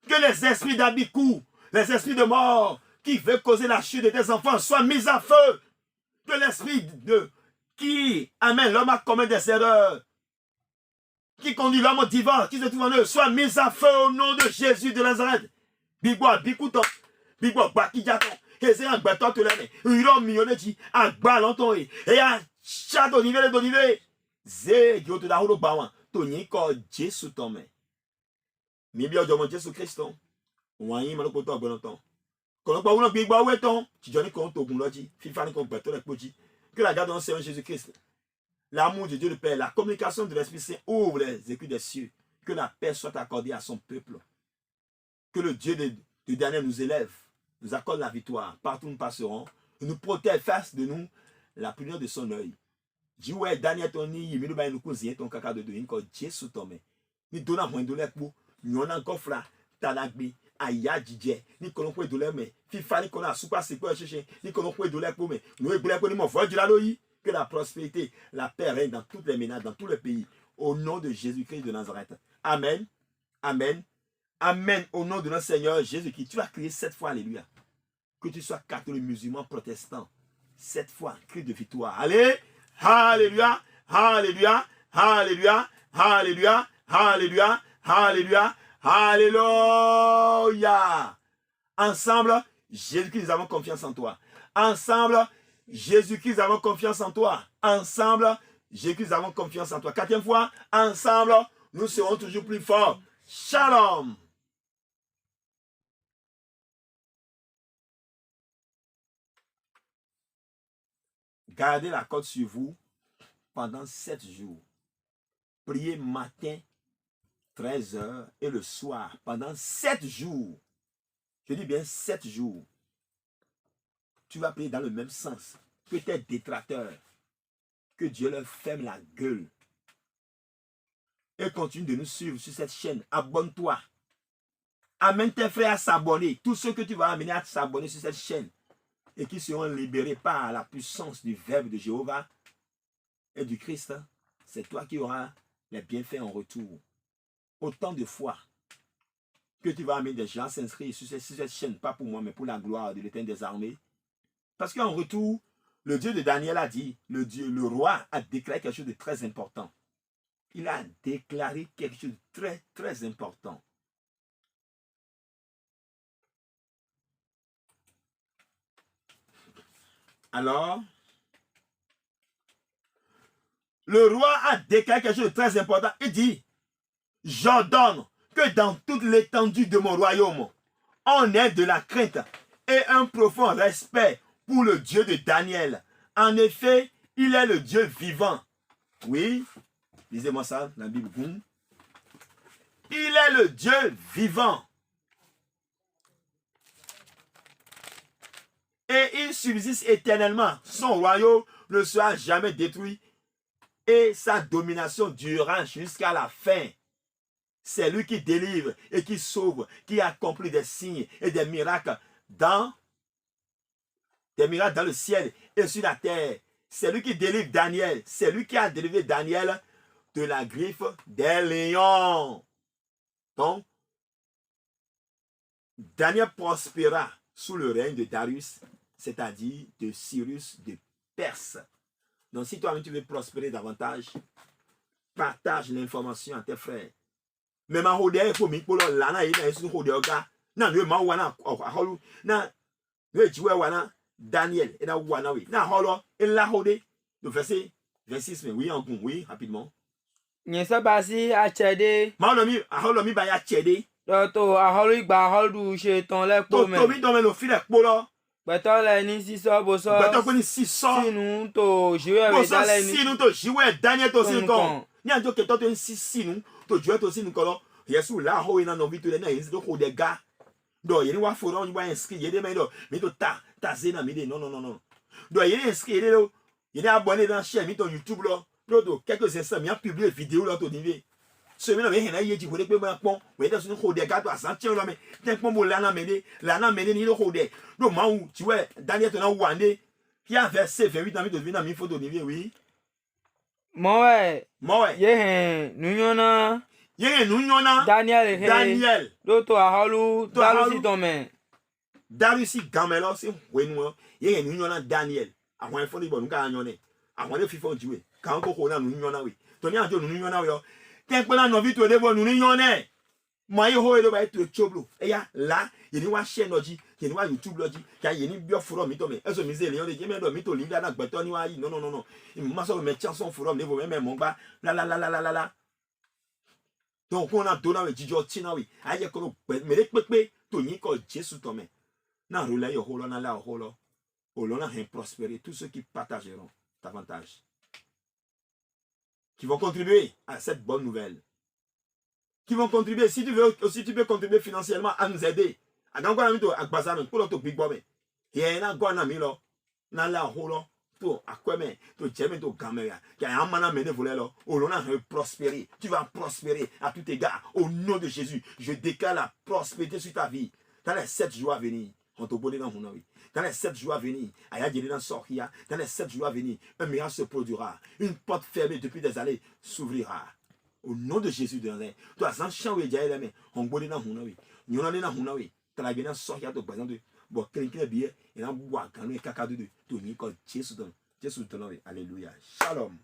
Que les esprits d'Abikou, les esprits de mort qui veulent causer la chute de tes enfants soient mis à feu. Que l'esprit de qui amène l'homme à commettre des erreurs, qui conduit l'homme au divorce, qui se trouve en eux, soit mis à feu au nom de Jésus de Nazareth. Bigwa, bikouton, bigwa, bakijaton, et c'est un bâton de l'année. Il a millionné, un ballon, et un chat d'onivé, d'onivé. Zé, Dieu te la roule au bawan, Tony, quand Jésus tombe. Mais bien, Dieu, mon Jésus Christ, on y m'a pas bon temps. Quand on parle de bigwa, où est-on? Tu donnes compte au boulot, FIFA, qu'on bâton, la poji. Que la garde en Seigneur Jésus-Christ. L'amour de Dieu le Père, la communication de l'Esprit Saint ouvre les écus des cieux. Que la paix soit accordée à son peuple. Que le Dieu de Daniel nous élève, nous accorde la victoire. Partout nous passerons. Il nous protège face de nous la prunelle de son œil. Dis ouais, Daniel Tony, il me nous cousiner ton caca de deux, quand Dieu sous ton main. Nous donnons moins de l'air pour nous en encore fra, talagbi, aya djidje ni kono kwe dole me fifa ni kono asupa sepo cheche ni kono kwe dole po me nous ebule po ni mo fo djula loyi que la prospérité la paix règne dans toutes les ménages dans tous les pays au nom de Jésus-Christ de Nazareth. Amen. Amen. Amen. Au nom de notre Seigneur Jésus-Christ. Tu vas crier 7 fois alléluia. Que tu sois catholique, musulman, protestant. 7 fois cri de victoire. Allez. Alléluia. Alléluia. Alléluia. Alléluia. Alléluia. Alléluia. Alléluia. Ensemble, Jésus-Christ, nous avons confiance en toi. Ensemble, Jésus-Christ, nous avons confiance en toi. Ensemble, Jésus-Christ, nous avons confiance en toi. 4e fois, ensemble, nous serons toujours plus forts. Shalom. Gardez la corde sur vous pendant 7 jours. Priez matin, 13h et le soir pendant 7 jours. Je dis bien 7 jours. Tu vas prier dans le même sens que tes détracteurs. Que Dieu leur ferme la gueule. Et continue de nous suivre sur cette chaîne. Abonne-toi. Amène tes frères à s'abonner. Tous ceux que tu vas amener à s'abonner sur cette chaîne et qui seront libérés par la puissance du Verbe de Jéhovah et du Christ, c'est toi qui auras les bienfaits en retour. Autant de fois que tu vas amener des gens à s'inscrire sur cette chaîne, pas pour moi, mais pour la gloire de l'Éternel des armées. Parce qu'en retour, le Dieu de Daniel a dit, le roi a déclaré quelque chose de très important. Il a déclaré quelque chose de très, très important. Alors, le roi a déclaré quelque chose de très important. Il dit, j'ordonne que dans toute l'étendue de mon royaume, on ait de la crainte et un profond respect pour le Dieu de Daniel. En effet, il est le Dieu vivant. Oui, lisez-moi ça, la Bible. Il est le Dieu vivant. Et il subsiste éternellement. Son royaume ne sera jamais détruit. Et sa domination durera jusqu'à la fin. C'est lui qui délivre et qui sauve, qui accomplit des signes et des miracles dans le ciel et sur la terre. C'est lui qui délivre Daniel. C'est lui qui a délivré Daniel de la griffe des lions. Donc, Daniel prospéra sous le règne de Darius, c'est-à-dire de Cyrus de Perse. Donc, si toi-même tu veux prospérer davantage, partage l'information à tes frères. Même en Hodé, il faut que lana il y ait Hodé oga. Na nous ma wana aholu na nous jiwe wana Daniel et na wana oui. Na holo et la Hodé. Le verset 26 mais oui en bon oui rapidement. Nyesa basi achede. Ma holo mi ba ya chede. Toto aholu igba aholu se ton le po me. To mi don me lo fi le po lo. Beto le ni siso boso. Beto ko ni siso. Sinu to jiwe we dale ni. Sinu to jiwe Daniel to sin kon. Ni anjo ke to sinu to jiwe to sin kon. Yesu la ho ina no vitu le na yin to ko de ga. Do yeni wa fo ron wa inscrit yede me do mi to ta zena mi de non. Do yeni inscrit yede lo. Yeni abonné dans chaîne mi to YouTube lo. Do quelques instants mi a publié vidéo lo to nive. Ce mi na me hena ye ji ko de pe ma pon. We de so ko de ga to asanti lo me. Ten pon mo la na me ni lo ko de. Do ma ou tu vois Daniel to na wande. Qui a verset 28 dans mi to vina mi photo nive oui. Mowe. Ye nunyona. Ye nunyona Daniel Doto aholu dalusi tome. Dalusi gamelo si wenu ye nunyona Daniel. Àwọn fo ni bo nka anyone. Àwọn le fifo jiwe. Kan ko ko na nunyona we. To ni ajo nunyona we yo. Ten pe na no vi to de bo nunyona. Mo ye ho e lo ba to choblo. Eya la ye ni wa share noji, ye ni wa YouTube loji, ka ye ni bio forum mi to me. Eso mi ze le yo de je me do mi to linda na gbeto ni wa yi. Non. Ma so me chanson forum ne vo me mo gba la. Donc on a donné avec Dieu tinawi aye ko mere pepe to yin ko Jésus to me na rola yo holo na la holo olona hen prospérer tous ceux qui partageront davantage qui vont contribuer à cette bonne nouvelle qui vont contribuer si tu peux contribuer financièrement à nous aider a gangwa mi to agbasa mi ko to big bobe ye na gwa na mi lo na la holo to akweme to jeme to gamera qui a amana mené voler là oh l'on a prospérer, tu vas prospérer à tout égard au nom de Jésus. Je déclare la prospérité sur ta vie dans les 7 jours à venir. On te bonne dans mon vie. Dans les 7 jours à venir, dans les 7 jours à venir, un miracle se produira. Une porte fermée depuis des années s'ouvrira. Au nom de Jésus de Nazareth. Toi, sans changer, on bonne dans mon vie. Nous allons dans mon vie. Quand la vie sortir de présent de bon quelqu'un bien et là boire quand le caca de tout ni quand Jésus donne. Jésus donne. Alléluia. Shalom.